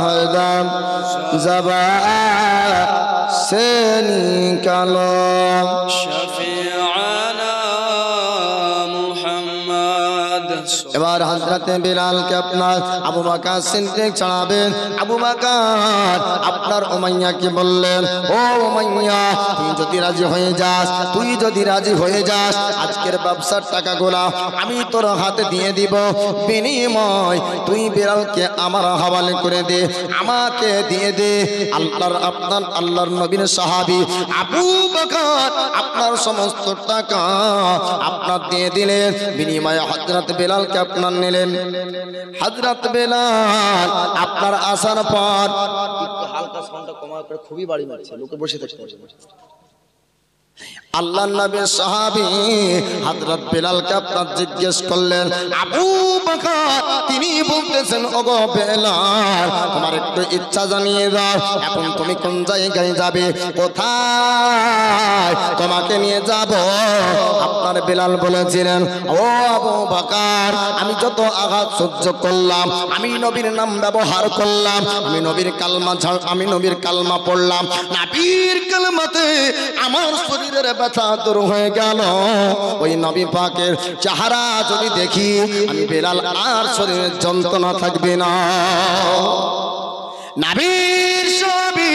হরদম জবা সে নিকালো শফিআনা মুহাম্মদ। এবার হযরতে বিলালকে আপনার আবু বকর সিদ্দিক ছাড়াবেন। আবু বকর আপনার উমাইয়াকে বললেন, ও উমাইয়া, তুই যদি রাজি হয়ে যাস, তুই যদি রাজি হয়ে যাস, আজকের ব্যবসার টাকাগুলা আমি তোর হাতে দিয়ে দিব। বিনিময় তুই বিলালকে আমার হাওয়ালে করে দে, আমাকে দিয়ে দে। আল্লাহর নবীর সাহাবী আবু বকর আপনার সমস্ত টাকা আপনার দিয়ে দিলেন। বিনিময়ে হযরত বিলালকে আপনার নিলেন। হযরত বিলাল আপনার আসার পর একটু হালকা সাউন্ডটা কমার পর খুবই বাড়ি মারছে, লোকে বসে থাকতে পারছে। আল্লাহর নবীর সাহাবী হযরত বিলালকে আপনার জিজ্ঞেস করলেন, আবু বকর তিনি বলতেছেন, ওগো বিলাল, তোমার একটু ইচ্ছা জানিয়ে দাও, এখন তুমি কোন জায়গায় যাবে, কোথায় তোমাকে নিয়ে যাব? আপনার বিলাল বলেছিলেন, ও আবু বকর, আমি যত আঘাত সহ্য করলাম, আমি নবীর নাম ব্যবহার করলাম, আমি নবীর কালমা পড়লাম, নবীর কালমাতে আমার শরীরের ব্যথা দূর হয়ে গেল। ওই নবী পাকের চেহারা যদি দেখি, আমি বিলাল আর শরীরের যন্ত্রণা থাকবে না। নবীর সাহাবী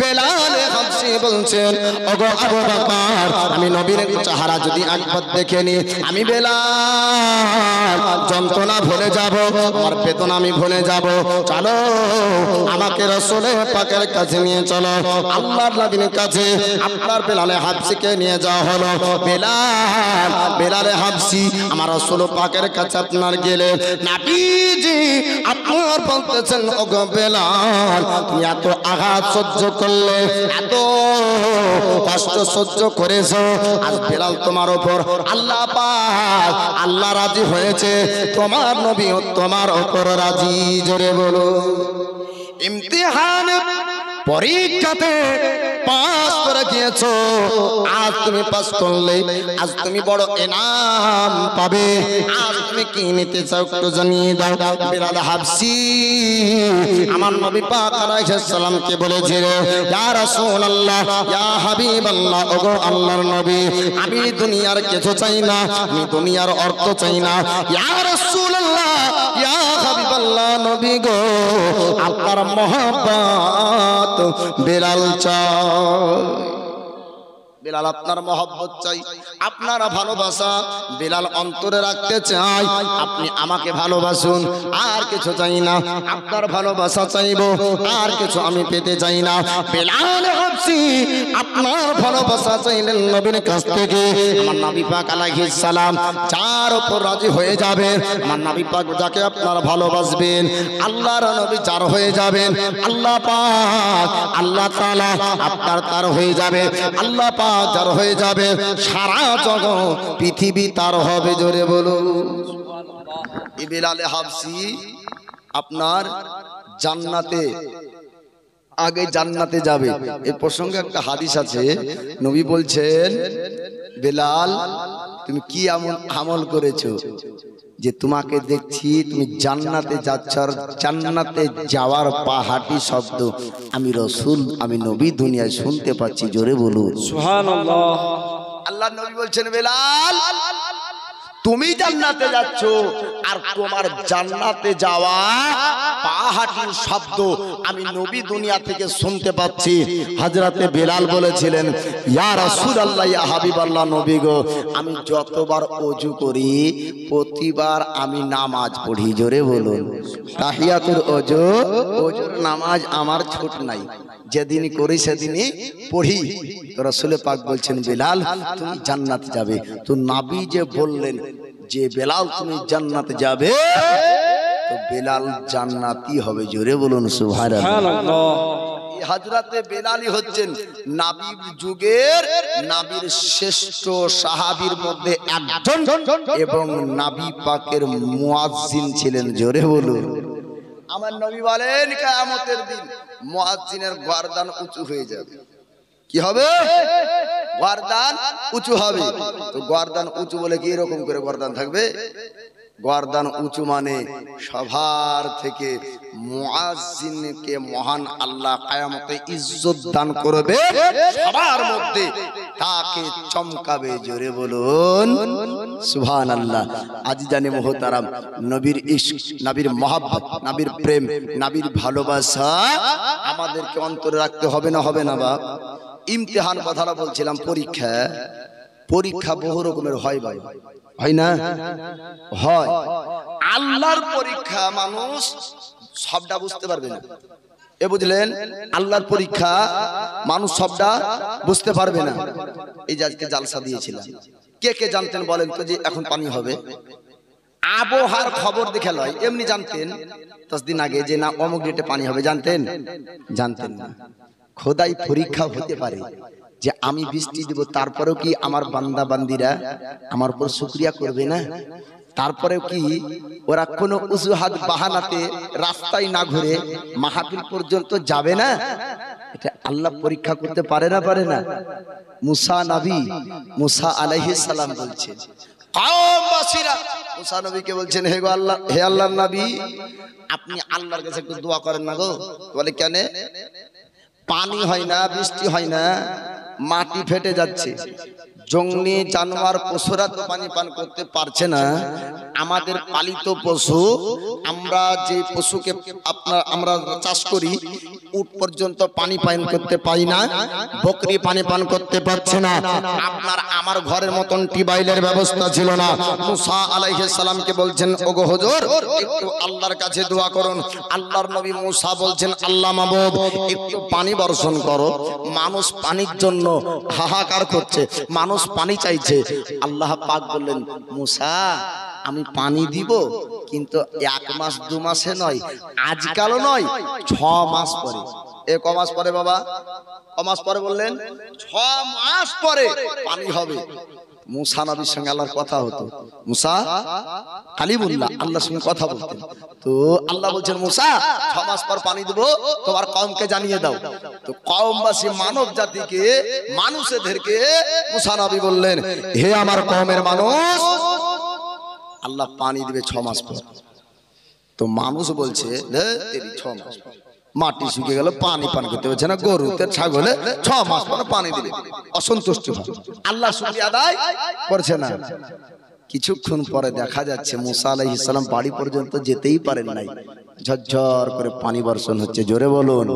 বেলাল হাবশী বলছেন, ওগো আবু বকর, আমি নবীর চেহারা যদি একবার দেখে নি, আমি বেলাল যন্ত্রণা ভুলে যাব, আমার বেদনা আমি ভুলে যাব। চলো আমাকে রাসূলের পাকের কাছে নিয়ে চলো। আল্লাহর নবীর কাছে আপনার বেলালে হাবশীকে নিয়ে যাওয়া হলো। বেলালে হাবশী আমার রাসূল পাকের কাছে আপনার গেলে, নবীজি আপনার বলতেছেন, ওগো বেলাল, তুমি এত আঘাত সহ্য করলে, এত কষ্ট সহ্য করেছো, আজ বেলাল তোমার উপর আল্লাহ পাক আল্লাহ রাজি হয়েছে, তোমার নবীও তোমার উপর রাজি। জোরে বলো। ইমতিহান পরীক্ষাতে পাস করে গিয়েছো, আজ তুমি পাস করলে আজ তুমি বড় ইনাম পাবে। আজ তুমি কি নিতে চাও একটু জানিয়ে দাও। বিলাল হাবশী আমার নবী পাক আলাইহিস সালামকে বলেছে, ইয়া রাসূলুল্লাহ, ইয়া হাবিবাল্লাহ, ওগো আল্লাহর নবী, আমি দুনিয়ার কিছু চাই না, আমি দুনিয়ার অর্থ চাই না। ইয়া রাসূলুল্লাহ, ইয়া হাবিবাল্লাহ, নবী গো, আপনার মহব্বত বিলাল চাই। বিলাল আপনার মহব্বত চাই, আপনার ভালোবাসা বিলাল অন্তরে রাখতে চাই। আপনি আমাকে ভালোবাসুন, আর কিছু চাই না। আপনার ভালোবাসা চাইবো, আর কিছু আমি পেতে চাই না। বিলাল হাবশী আপনার ভালোবাসা চাইলেন নবীর কাছ থেকে। আমার নবী পাক আলাইহিস সালাম যার উপর রাজি হয়ে যাবেন, আমার নবী পাক যাকে আপনার ভালোবাসবেন, আল্লাহর নবী যার হয়ে যাবেন, আল্লাহ পাক আল্লাহ তাআলা আপনার তার হয়ে যাবে। আল্লাহ পাক যার হয়ে যাবে, সারা জগৎ পৃথিবী তার হবে। জোরে বলো। এই বিলাল হাবশী আপনার জান্নাতে আগে জান্নাতে যাবে। এই প্রসঙ্গে একটা হাদিস আছে, নবী বলছেন, বিলাল তুমি কি আমল করেছো যে তোমাকে দেখছি তুমি জান্নাতে যাচ্ছ, আর জান্নাতে যাওয়ার পাহাড়ি শব্দ আমি রাসূল, আমি নবী দুনিয়ায় শুনতে পাচ্ছি। জোরে বলুন সুবহানাল্লাহ। আল্লাহ নবী বলছেন, বিলাল তুমি জান্নাতে যাচ্ছ, আর তোমার জান্নাতে যাওয়া পাহাড়ির শব্দ আমি নবী দুনিয়া থেকে শুনতে পাচ্ছি। হযরতে বিলাল বলেছিলেন, ইয়া রাসূলুল্লাহ, ইয়া হাবিবাল্লাহ, নবী গো, আমি যতবার ওযু করি প্রতিবার আমি নামাজ পড়ি। জোরে বলুন। তাহিয়াতুল ওযু, ওযুর নামাজ আমার ছুট নাই, যেদিন করি সেদিনই পড়ি। তো রাসূল পাক বলছেন, বিলাল তুমি জান্নাতে যাবে। তো নবী যে বললেন যে বিলাল তুমি জান্নাতে যাবে, তো বিলাল জান্নাতি হবে। জোরে বলুন সুবহানাল্লাহ। হযরতে বিলালই হচ্ছেন নবীর যুগের নবীর শ্রেষ্ঠ সাহাবীর মধ্যে একজন, এবং নবী পাকের মুয়াজ্জিন ছিলেন। জোরে বলুন। আমার নবী বলেন, কিয়ামতের দিন মুয়াজ্জিনের গর্দান উঁচু হয়ে যাবে। কি হবে? গর্দান উঁচু হবে। তো গর্দান উঁচু বলে কি এরকম করে গর্দান থাকবে? গর্দান উঁচু মানে সবার থেকে মুয়াজ্জিনকে মহান আল্লাহ কিয়ামতে ইজ্জত দান করবে, সবার মধ্যে তাকে চমকাবে। জোরে বলুন সুবহানাল্লাহ। আজ জানে মুহতারাম, নবীর ইশক, নবীর মহব্বত, নবীর প্রেম, নবীর ভালোবাসা আমাদেরকে অন্তরে রাখতে হবে না? হবে না বাপ? ইমতিহান কথাটা বলছিলাম, পরীক্ষা, পরীক্ষা বহু রকমের হয় ভাই, হয় না? হয়। আল্লাহর পরীক্ষা মানুষ সবটা বুঝতে পারবে না। এ বুঝলেন, আল্লাহর পরীক্ষা মানুষ সবটা বুঝতে পারবে না। এই যে আজকে জালসা দিয়েছিলাম, কে কে জানতেন বলেন তো যে এখন পানি হবে? আবহাওয়ার খবর দেখে লয়, এমনি জানতেন 10 দিন আগে যে না অমুক ডেটে পানি হবে? জানতেন? জানতেন না। খোদাই পরীক্ষা হতে পারে যে আমি বৃষ্টি দেব, তারপরেও কি আমার বান্দা বান্দিরা আমার উপর শুকরিয়া করবে না? তারপরেও কি ওরা কোনো উজুহাত বাহানাতে রাস্তায় না ঘুরে মাহফিল পর্যন্ত যাবে না? এটা আল্লাহ পরীক্ষা করতে পারে না? পারে না? মুসা নবী, মুসা আলাইহিস সালাম বলছেন, কওমবাসীরা মুসা নবীকে বলছেন, হে গো আল্লাহ, হে আল্লাহর নবী, আপনি আল্লাহর কাছে একটু দোয়া করেন না গো। বলে কেন? পানি হয় না, বৃষ্টি হয় না, মাটি ফেটে যাচ্ছে, জঙ্গলি জানোয়ার পশুরা তো পানি পান করতে পারছে না, আমাদের পালিত পশু, আমরা যে পশুকে আমরা চাষ করি, উট পর্যন্ত পানি পান করতে পাই না, বকরি পানি পান করতে পারছে না, আপনার আমার ঘরের মতন টিউবওয়েলের ব্যবস্থা ছিল না। মুসা আলাইহিস সালামকে বলছেন, ওগো হুজুর একটু আল্লাহর কাছে দোয়া করুন। আল্লাহর নবী মুসা বলছেন, আল্লাহ মাবুদ একটু পানি বর্ষণ করো। মানুষ পানির জন্য হাহাকার করছে, মানুষ পানি চাইছে। আল্লাহ পাক বললেন, মুসা আমি পানি দিব, কিন্তু 1 মাস 2 মাসে নয়, আজকালও নয়, 6 মাস পরে। এ ক মাস পরে বাবা? ক মাস পরে বললেন? 6 মাস পরে পানি হবে। মুসা নবীর সঙ্গে আল্লাহর কথা হতো। মুসা কালিমুল্লাহ, আল্লাহর সঙ্গে কথা বলতেন। তো আল্লাহ বলছেন মুসা 6 মাস পর পানি দেবো, তোমার কওমকে জানিয়ে দাও। তো কওমবাসী মানব জাতিকে, মানুষদেরকে মুসা নবী বললেন, হে আমার কওমের মানুষ, আল্লাহ পানি দিবে 6 মাস পর। তো মানুষ বলছে 6 মাস পর, মাটি শুকিয়ে গেল, পানি পান করতে পারছে না, গরুতে ছাগলে 6 মাস পর পানি দিবে, অসন্তুষ্ট হয়। আল্লাহ শুকরিয়া আদায় করছে না। কিছুক্ষণ পরে দেখা যাচ্ছে মুসা আলাইহিস সালাম বাড়ি পর্যন্ত যেতেই পারেন নাই, ঝরঝর করে পানি বর্ষণ হচ্ছে। জোরে বলুন।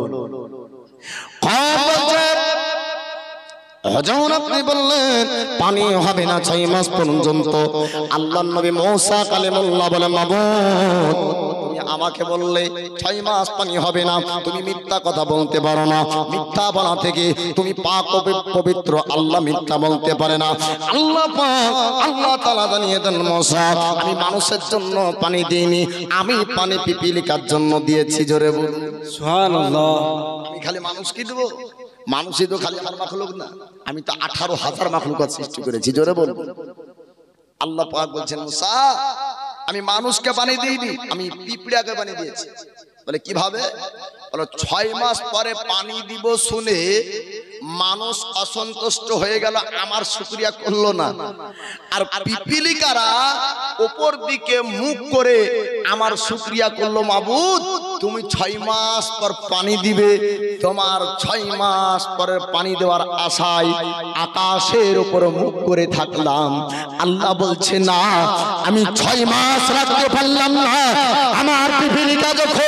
হযরত আপনি বললেন পানি হবে না 6 মাস পর্যন্ত। আল্লাহর নবী মুসা কালিমুল্লাহ বলে, মাবুদ তুমি আমাকে বললে 6 মাস পানি হবে না, তুমি মিথ্যা কথা বলতে পারো না। মিথ্যা বলা থেকে তুমি পাক ও পবিত্র, আল্লাহ মিথ্যা বলতে পারে না। আল্লাহ পাক, আল্লাহ তাআলা জানিয়ে দেন, মুসা আমি মানুষের জন্য পানি দিইনি, আমি পানি পিপিলিকার জন্য দিয়েছি। জোরে বলুন সুবহানাল্লাহ। আমি খালি মানুষ কি দেব? মানুষই তো খালি আমার মাখলুক না, আমি তো 18,000 মাখলুকাত সৃষ্টি করেছি। জোরে বলবো। আল্লাহ পাক বলছেন মুসা আমি মানুষকে পানি দিইনি, আমি পিঁপড়াকে পানি দিয়েছি। বলে কিভাবে? বলো 6 মাস পরে পানি দিব শুনে মানুষ অসন্তুষ্ট হয়ে গেল, আমার শুকরিয়া করলো না। আর পিপিলিকারা উপর দিকে মুখ করে আমার শুকরিয়া করলো, মাবুদ তুমি 6 মাস পর পানি দিবে, তোমার 6 মাস পরে পানি দেওয়ার আশায় আকাশের উপর মুখ করে থাকলাম। আল্লাহ বলছে না, আমি 6 মাস রাখতে পারলাম না। আমার পিপিলিকা যখন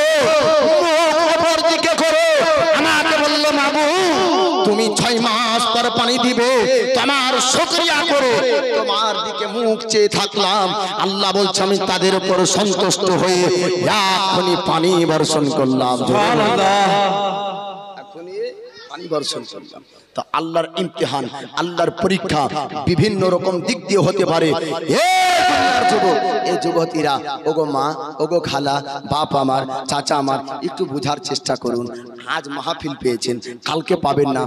উপর দিকে করে আমাকে বললো, মাবুদ তুমি 6 মাস পর পানি দিবে, তোমার শুকরিয়া করে তোমার দিকে মুখ চেয়ে থাকলাম। আল্লাহ বলছে আমি তাদের উপর সন্তুষ্ট হয়ে এখনই পানি বর্ষণ করলাম। এখনই পানি বর্ষণ করলাম। তো আল্লাহর ইমতিহান, আল্লাহর পরীক্ষা বিভিন্ন রকম দিক দিয়ে হতে পারে। এই যুবতীরা, ওগো মা, ওগো খালা, বাপ আমার, চাচা আমার, একটু বোঝার চেষ্টা করুন। আজ মাহফিল পেয়েছেন, কালকে পাবেন না।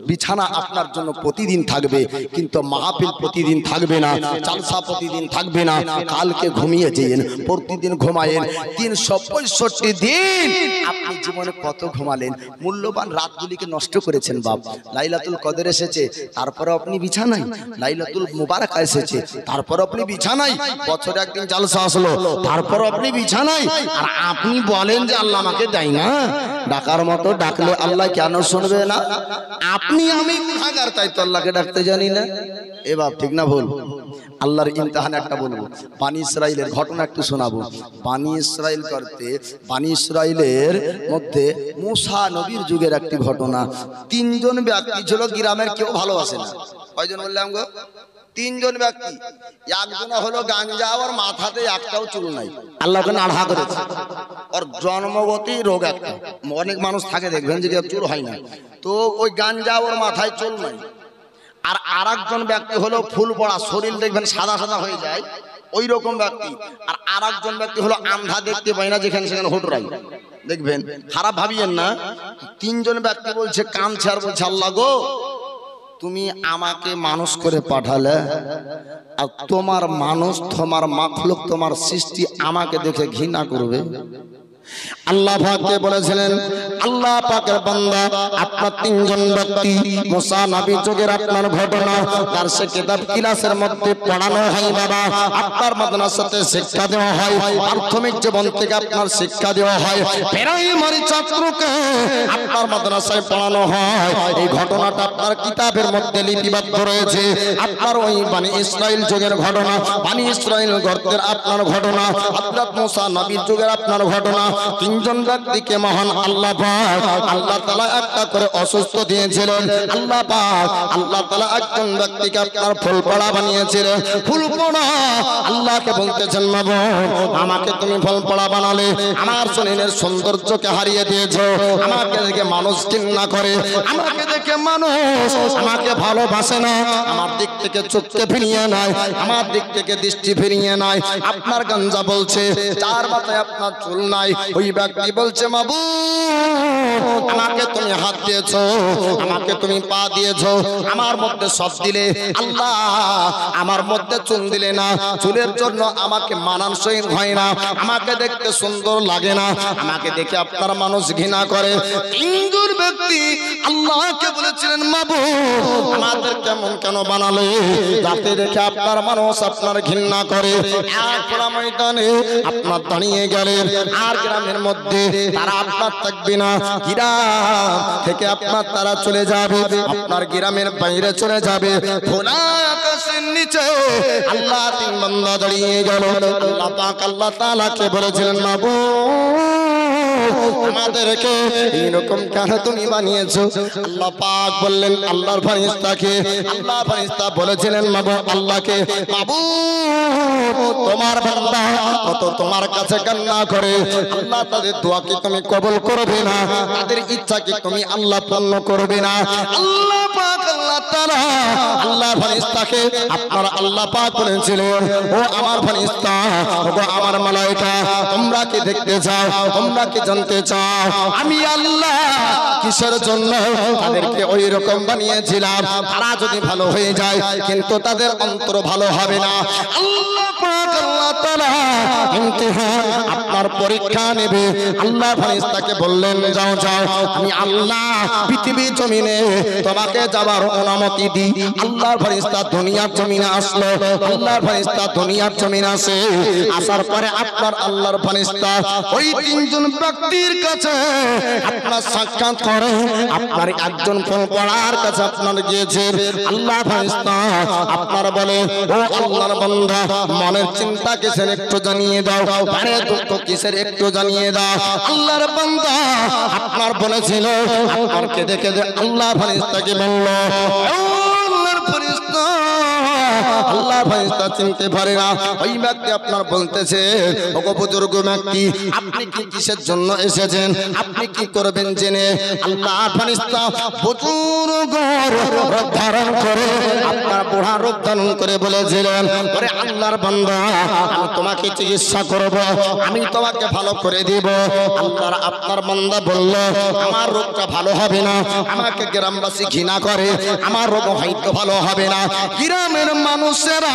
বিছানা আপনার জন্য প্রতিদিন থাকবে, কিন্তু মাহফিল প্রতিদিন থাকবে না, জালসা প্রতিদিন থাকবে না। কালকে ঘুমিয়ে যেন, প্রতিদিন ঘুমায়েন। 365 দিন আপনি জীবনে কত ঘুমালেন? মূল্যবান রাতগুলিকে নষ্ট করেছেন বাপ। লাইলাতুল কদর এসেছে, তারপরে আপনি বিছানায়। লাইলাতুল মুবারাক এসেছে, তারপর আপনি বিছানায়। বছরে একদিন জালসা আসলো, তারপর আপনি বিছানায়। আর আপনি বলেন যে আল্লাহ আমাকে দেয় না। ডাকার মতো ডাকলে আল্লাহ কেন শুনবে না? আপনি আমি গুনাহগার, তাই তো আল্লাহকে ডাকতে জানি না। এ বাপ ঠিক না ভুল? আল্লাহর ইমতিহান একটা বলবো, বানি ইসরাইলের ঘটনা একটু শোনাবো। বানি ইসরাইল করতে, বানি ইসরাইলের মধ্যে মুসা নবীর যুগের একটি ঘটনা। 3 জন ব্যক্তি ছিল, গ্রামের কেউ ভালোবাসে না। কয়জন বললাম গো? 3 জন ব্যক্তি। একজন হলো গাঞ্জা, ওর মাথাতে একটাও চুল নাই, আল্লাহকে নাড়া করেছে। ওর জন্মগতই রোগ একটা। অনেক মানুষ থাকে দেখবেন যে চুল হয় না, তো ওই গাঞ্জা ওর মাথায় চুল নাই। আর আরেকজন ব্যক্তি হলো ফুল পড়া, শরীর দেখবেন সাদা সাদা হয়ে যায়, ওই রকম ব্যক্তি। আর আরেকজন ব্যক্তি হলো আন্ধা, দেখতে পায় না, যেখানে সেখানে হুটরাই। দেখবেন, খারাপ ভাবিয়েন না। 3 জন ব্যক্তি বলছে, কাঁদছে আর বলছে, আল্লাহ গো তুমি আমাকে মানুষ করে পাঠালে, আর তোমার মানুষ, তোমার মাখলুক, তোমার সৃষ্টি আমাকে দেখে ঘৃণা করবে। আল্লাহ পাককে বলেছিলেন, আল্লাহ পাকের বান্দা আপনার 3 জন ব্যক্তি, মুসা নবী যুগের আপনার ঘটনা দার্সে কিতাব ক্লাসের মধ্যে পড়ানো হয় বাবা। আপনার মাদ্রাসাতে শিক্ষা দেওয়া হয়, প্রাথমিক জীবন থেকে আপনার শিক্ষা দেওয়া হয়, প্রাইমারি ছাত্রকে আপনার মাদ্রাসায় পড়ানো হয়। এই ঘটনাটা আপনার কিতাবের মধ্যে লিপিবদ্ধ রয়েছে। আপনার ওই বানি ইসরাইল যুগের ঘটনা, বানি ইসরাইল গর্তের আপনার ঘটনা, হযরত মুসা নবীর যুগের আপনার ঘটনা। 3 জন ব্যক্তিকে মহান আল্লাহ পাক, আল্লাহ তাআলা একটা করে অসুস্থ দিয়েছিলেন। আল্লাহ পাক, আল্লাহ তাআলা একজন ব্যক্তিকে আপনার ফুলপড়া বানিয়েছিলেন। ফুলপড়া আল্লাহকে বলতেছেন, মাবুদ আমাকে তুমি ফুলপড়া বানালে, আমার শরীরের সৌন্দর্যকে হারিয়ে দিয়েছো। আমাকে দেখে মানুষ ঘৃণা করে, আমাকে দেখে মানুষ আমাকে ভালোবাসে না, আমার দিক থেকে চোখকে ফিরিয়ে নেয়, আমার দিক থেকে দৃষ্টি ফিরিয়ে নেয়। আপনার গাঞ্জা বলছে, 4 মাথায় আপনার চুল নাই, ওই ব্যক্তি বলছে মাবুদ আমাকে তুমি হাত দিয়েছো, আমাকে তুমি পা দিয়েছো, আমার মধ্যে সব দিলে, আল্লাহ আমার মধ্যে চুল দিলে না। চুলের জন্য আমাকে মানানসই হয় না, আমাকে দেখতে সুন্দর লাগে না, আমাকে দেখে আপনার মানুষ ঘৃণা করে। তিনজন ব্যক্তি আল্লাহকে বলেছিলেন মাবুদ আমাদের কেমন কেন বানালে যাতে দেখে আপনার মানুষ আপনার ঘৃণা করে। আর খোলা ময়দানে আপনার দাঁড়িয়ে গেলেন, আর গ্রামের মধ্যে তারা আপনার থাকবে না, গ্রাম থেকে আপনার তারা চলে যাবে, আপনার গ্রামের বাইরে চলে যাবে। খোলা আকাশের নিচে আল্লাহ তিন বান্দা দাঁড়িয়ে গেল। আল্লাহ পাক আল্লাহ তাআলাকে বলেছিলেন মাবুদ আমাদেরকে এইরকম কেন তুমি বানিয়েছো? আল্লাহ পাক বললেন আল্লাহর ফেরেশতাকে, আল্লাহ ফেরেশতা বলেছিলেন মাবুদ আল্লাহকে, মাবুদ তোমার বান্দা কত তোমার কাছে কান্না করে, আল্লাহ তাদের দোয়া কি তুমি কবুল করবে না? তাদের ইচ্ছা কি তুমি আল্লাহ পূর্ণ করবে না? আল্লাহ পাক আল্লাহ তাআলা আল্লাহ ফেরেশতাকে আপনার আল্লাহ পাক বলেছিলেন ও আমার ফেরেশতা, ও আমার মালায়েকা, তোমরা কি দেখতে চাও, তোমরা কি জানতে চাও আমি আল্লাহ কিসের জন্য তাদেরকে ওই রকম বানিয়েছিলাম? তারা যদি ভালো হয়ে যায় কিন্তু তাদের অন্তর ভালো হবে না। আল্লাহ পাক আল্লাহ তাআলা ইমতিহান আপনার পরীক্ষা নেবে। আল্লাহ ফেরেশতাকে বললেন যাও যাও, আমি আল্লাহ পৃথিবীর জমিনে তোমাকে যাবার অনুমতি দিই। আল্লাহর ফেরেশতা দুনিয়ার জমিনে আসলো। আল্লাহর ফেরেশতা দুনিয়ার জমিনে আসে, আসার পরে আপনার আল্লাহর ফেরেশতা ওই তিনজন ব্যক্তির কাছে আপনার সাক্ষাৎ করে। আপনার একজন ফোন পড়ার কাছে আপনার গিয়েছে। আল্লাহ ফেরেশতা আপনার বলে ও আল্লাহর বান্দা মনের চিন্তা কিসের একটু জানিয়ে দাও, আরে দুঃখ কিসের একটু জানিয়ে দাও। আল্লাহর বান্দা আপনার বলেছিল আপনাকে দেখে আল্লাহ ফেরেশতাকে বলল আল্লাহর ফেরেশতা, আল্লাহ ফেরেশতা চিনতে পারে না। ওই ব্যক্তি আপনার বলতেছে ওগো বুজুর্গ ব্যক্তি আপনি কি কিসের জন্য এসেছেন, আপনি কি করবেন জেনে? আল্লাহ ফেরেশতা বুজুর্গ রূপ ধারণ করে আপনার বুড়া রূপ ধারণ করে বলেছিলেন ওরে আল্লাহর বান্দা আমি তোমাকে চিকিৎসা করব, আমি তোমাকে ভালো করে দিব। আল্লাহর আপনার বান্দা বলল আমার রোগটা ভালো হবে না, আমাকে গ্রামবাসী ঘৃণা করে, আমার রোগ হয়তো ভালো হবে না, গ্রামের মানুষেরা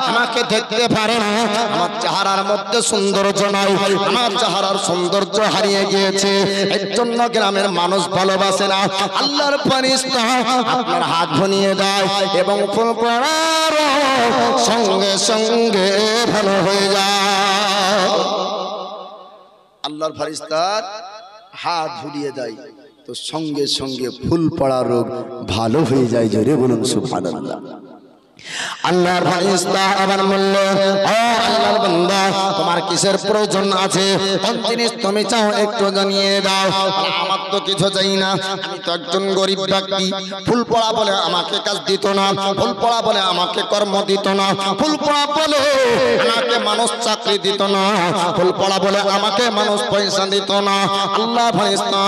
আমাকে দেখতে পারে না, আমার চেহারার মধ্যে সৌন্দর্য নাই, আমার চেহারার সৌন্দর্য হারিয়ে গিয়েছে, এর জন্য গ্রামের মানুষ ভালোবাসে না। আল্লাহর ফেরেশতা আপনার হাত ঘনিয়ে দেয় এবং ফুল পড়ার সঙ্গে সঙ্গে ভালো হয়ে যায়। আল্লাহর ফেরেশতার হাত ঝুলিয়ে দেয় তো সঙ্গে সঙ্গে ফুল পড়া রোগ ভালো হয়ে যায়। জোরে বলুন সুবহানাল্লাহ। আল্লাহর ফেরেশতা আবার বলল ও আল্লাহর বান্দা তোমার কিসের প্রয়োজন আছে, কোন জিনিস তুমি চাও একটু জানিয়ে দাও। আমার তো কিছু চাই না, আমি তো একজন গরিব ব্যক্তি, ফুল পড়া বলে আমাকে কাজ দিত না, ফুল পড়া বলে আমাকে কর্ম দিত না, ফুল পড়া বলে আমাকে মানুষ চাকরি দিত না, ফুল পড়া বলে আমাকে মানুষ পয়সা দিত না। আল্লাহ ফেরেশতা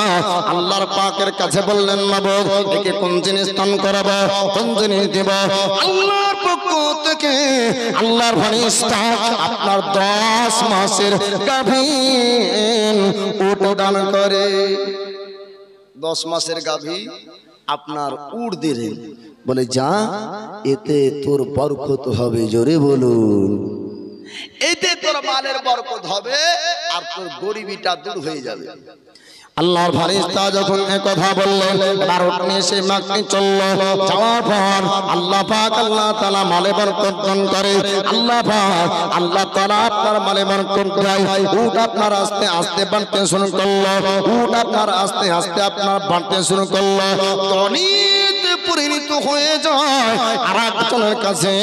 আল্লাহর পাকের কাছে বললেন মাবুদ একে কোন জিনিস দান করব, কোন জিনিস দেব? আল্লাহর পক্ষ থেকে আল্লাহর ফেরেশতা আপনার 10 মাসের গাভীর উট দান করে। 10 মাসের গাভী আপনার উট দিলেন, বলে যা এতে তোর বরকত হবে। জোরে বলুন এতে তোর মালের বরকত হবে আর তোর গরিবিটা দূর হয়ে যাবে। আল্লাহর ফেরেশতা যখন এই কথা বললেন এবার উট নিয়ে সে মাকে চলল। যাওয়ার পর আল্লাহ পাক আল্লাহ তাআলা মালে বরকত দান করে। আল্লাহ পাক আল্লাহ তাআলা আপনার মালে বরকত দেয়। উট আপনার আস্তে আস্তে বাড়তে শুরু করলো, উট আপনার আস্তে আস্তে আপনার বাড়তে শুরু করলো, ধনীতে পরিণত হয়ে যায় আর একজনের কাছে।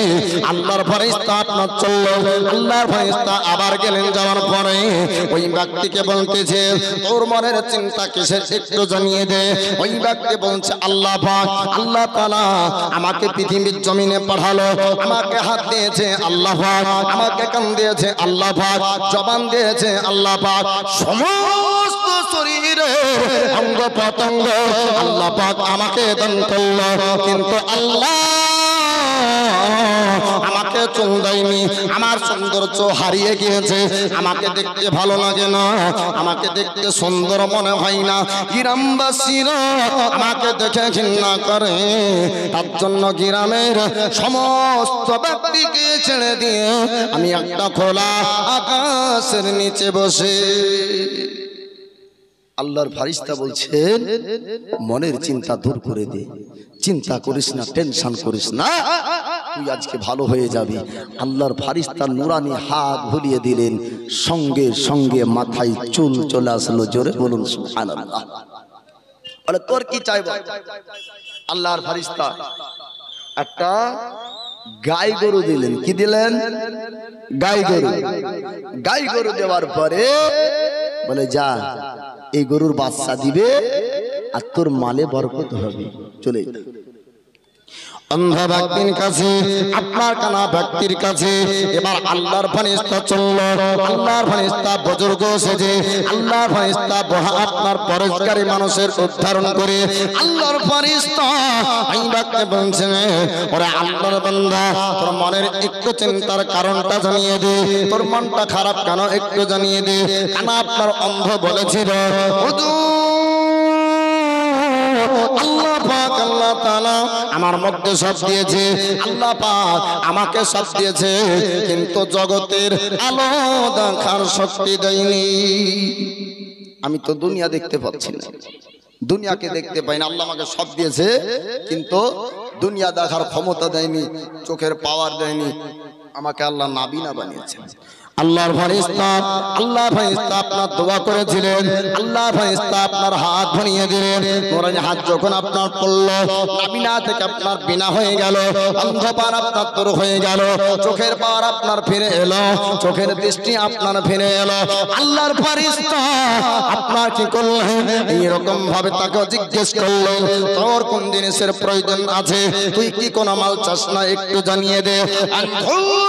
আল্লাহর ফেরেশতা আপনার চলল, আল্লাহর ফেরেশতা আবার গেলেন। যাওয়ার পরে ওই ব্যক্তিকে বলতেছে তোর মনের চিন্তা কিসের একটু জানিয়ে দে। ওই ব্যক্তি বলছে আল্লাহ পাক আল্লাহ তাআলা আমাকে পৃথিবীর জমিনে পাঠালো, আমাকে হাত দিয়েছে আল্লাহ পাক, আমাকে কান দিয়েছে আল্লাহ পাক, জবান দিয়েছে আল্লাহ পাক, সমস্ত শরীরে অঙ্গ প্রত্যঙ্গ আল্লাহ পাক আমাকে দান করলো। কিন্তু আল্লাহ আমাকে চুল দেয়নি, আমার সৌন্দর্য হারিয়ে গিয়েছে, আমাকে দেখতে ভালো লাগে না, আমাকে দেখতে সুন্দর মনে হয় না, গ্রামবাসীরা আমাকে দেখে ঘৃণা করে। তার জন্য গ্রামের সমস্ত ব্যক্তিকে ছেড়ে দিয়ে আমি একটা খোলা আকাশের নিচে বসে আল্লাহর ফারিস্তা বলছেন মনের চিন্তা দূর করে দে, চিন্তা করিস না, টেনশন করিস না, তুই আজকে ভালো হয়ে যাবি। আল্লাহর ফারিস্তা নুরানি হাত ভুলিয়ে দিলেন, সঙ্গে সঙ্গে মাথায় চুল চলে আসলো। জোরে বলুন সুবহানাল্লাহ। বলে তোর কি চাইব? আল্লাহর ফারিস্তা একটা গাই গরু দিলেন। কি দিলেন? গাই গরু। গাই গরু দেওয়ার পরে বলে যা, এই গরুর বাচ্চা দিবে আর তোর মালে বরকত হবে, চলে যা। অন্ধ ব্যক্তির কাছে, আপনার কানা ব্যক্তির কাছে এবার আল্লাহর ফারিস্তা চলল। আল্লাহর ফারিস্তা বুজুর্গ সেজে, আল্লাহর ফারিস্তা আপনার পরেশকারী মানুষের উদ্ধারণ করে আল্লাহর ফারিস্তা এই ব্যক্তি বলছেন, ওরে আল্লাহর বান্দা, তোর মনের একটু চিন্তার কারণটা জানিয়ে দে, তোর মনটা খারাপ কেন একটু জানিয়ে দে। কানা আপনার অন্ধ বলেছিল, আল্লাহ পাক আল্লাহ তাআলা আমার মধ্যে সব দিয়েছে, আল্লাহ পাক আমাকে সব দিয়েছে, কিন্তু জগতের আলো দেখার শক্তি দেয়নি। আমি তো দুনিয়া দেখতে পাচ্ছি না, দুনিয়াকে দেখতে পাই না। আল্লাহ আমাকে সব দিয়েছে কিন্তু দুনিয়া দেখার ক্ষমতা দেয়নি, চোখের পাওয়ার দেয়নি। আমাকে আল্লাহ নাবিনা বানিয়েছে। আল্লাহর ফারিস্তা, আল্লাহর ফারিস্তা আপনার দোয়া করেছিলেন, আল্লাহর ফারিস্তা আপনার হাত বানিয়ে দিলেন। নূরানি হাত যখন আপনার পড়ল, নাবিনা থেকে আপনার বিনা হয়ে গেল, অন্ধকার আপনার দূর হয়ে গেল, চোখের পাওয়ার আপনার ফিরে এলো, চোখের দৃষ্টি আপনার ফিরে এলো। আল্লাহর ফারিস্তা আপনার কি করলেন? এইরকম ভাবে তাকে জিজ্ঞেস করলেন, তোর কোন জিনিসের প্রয়োজন আছে, তুই কি কোন মাল চাস না, একটু জানিয়ে দে।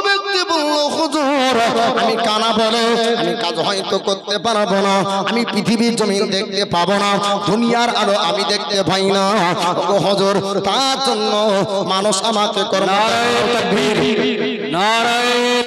ব্যক্তি বলল, হুজুর আমি কানা বলে আমি কাজ হয়তো করতে পারবো না, আমি পৃথিবীর জমিন দেখতে পাবো না, দুনিয়ার আলো আমি দেখতে পাই না, হুজুর তার জন্য মানুষ আমাকে কর্ম। নারায়ে তাকবীর, নারায়ে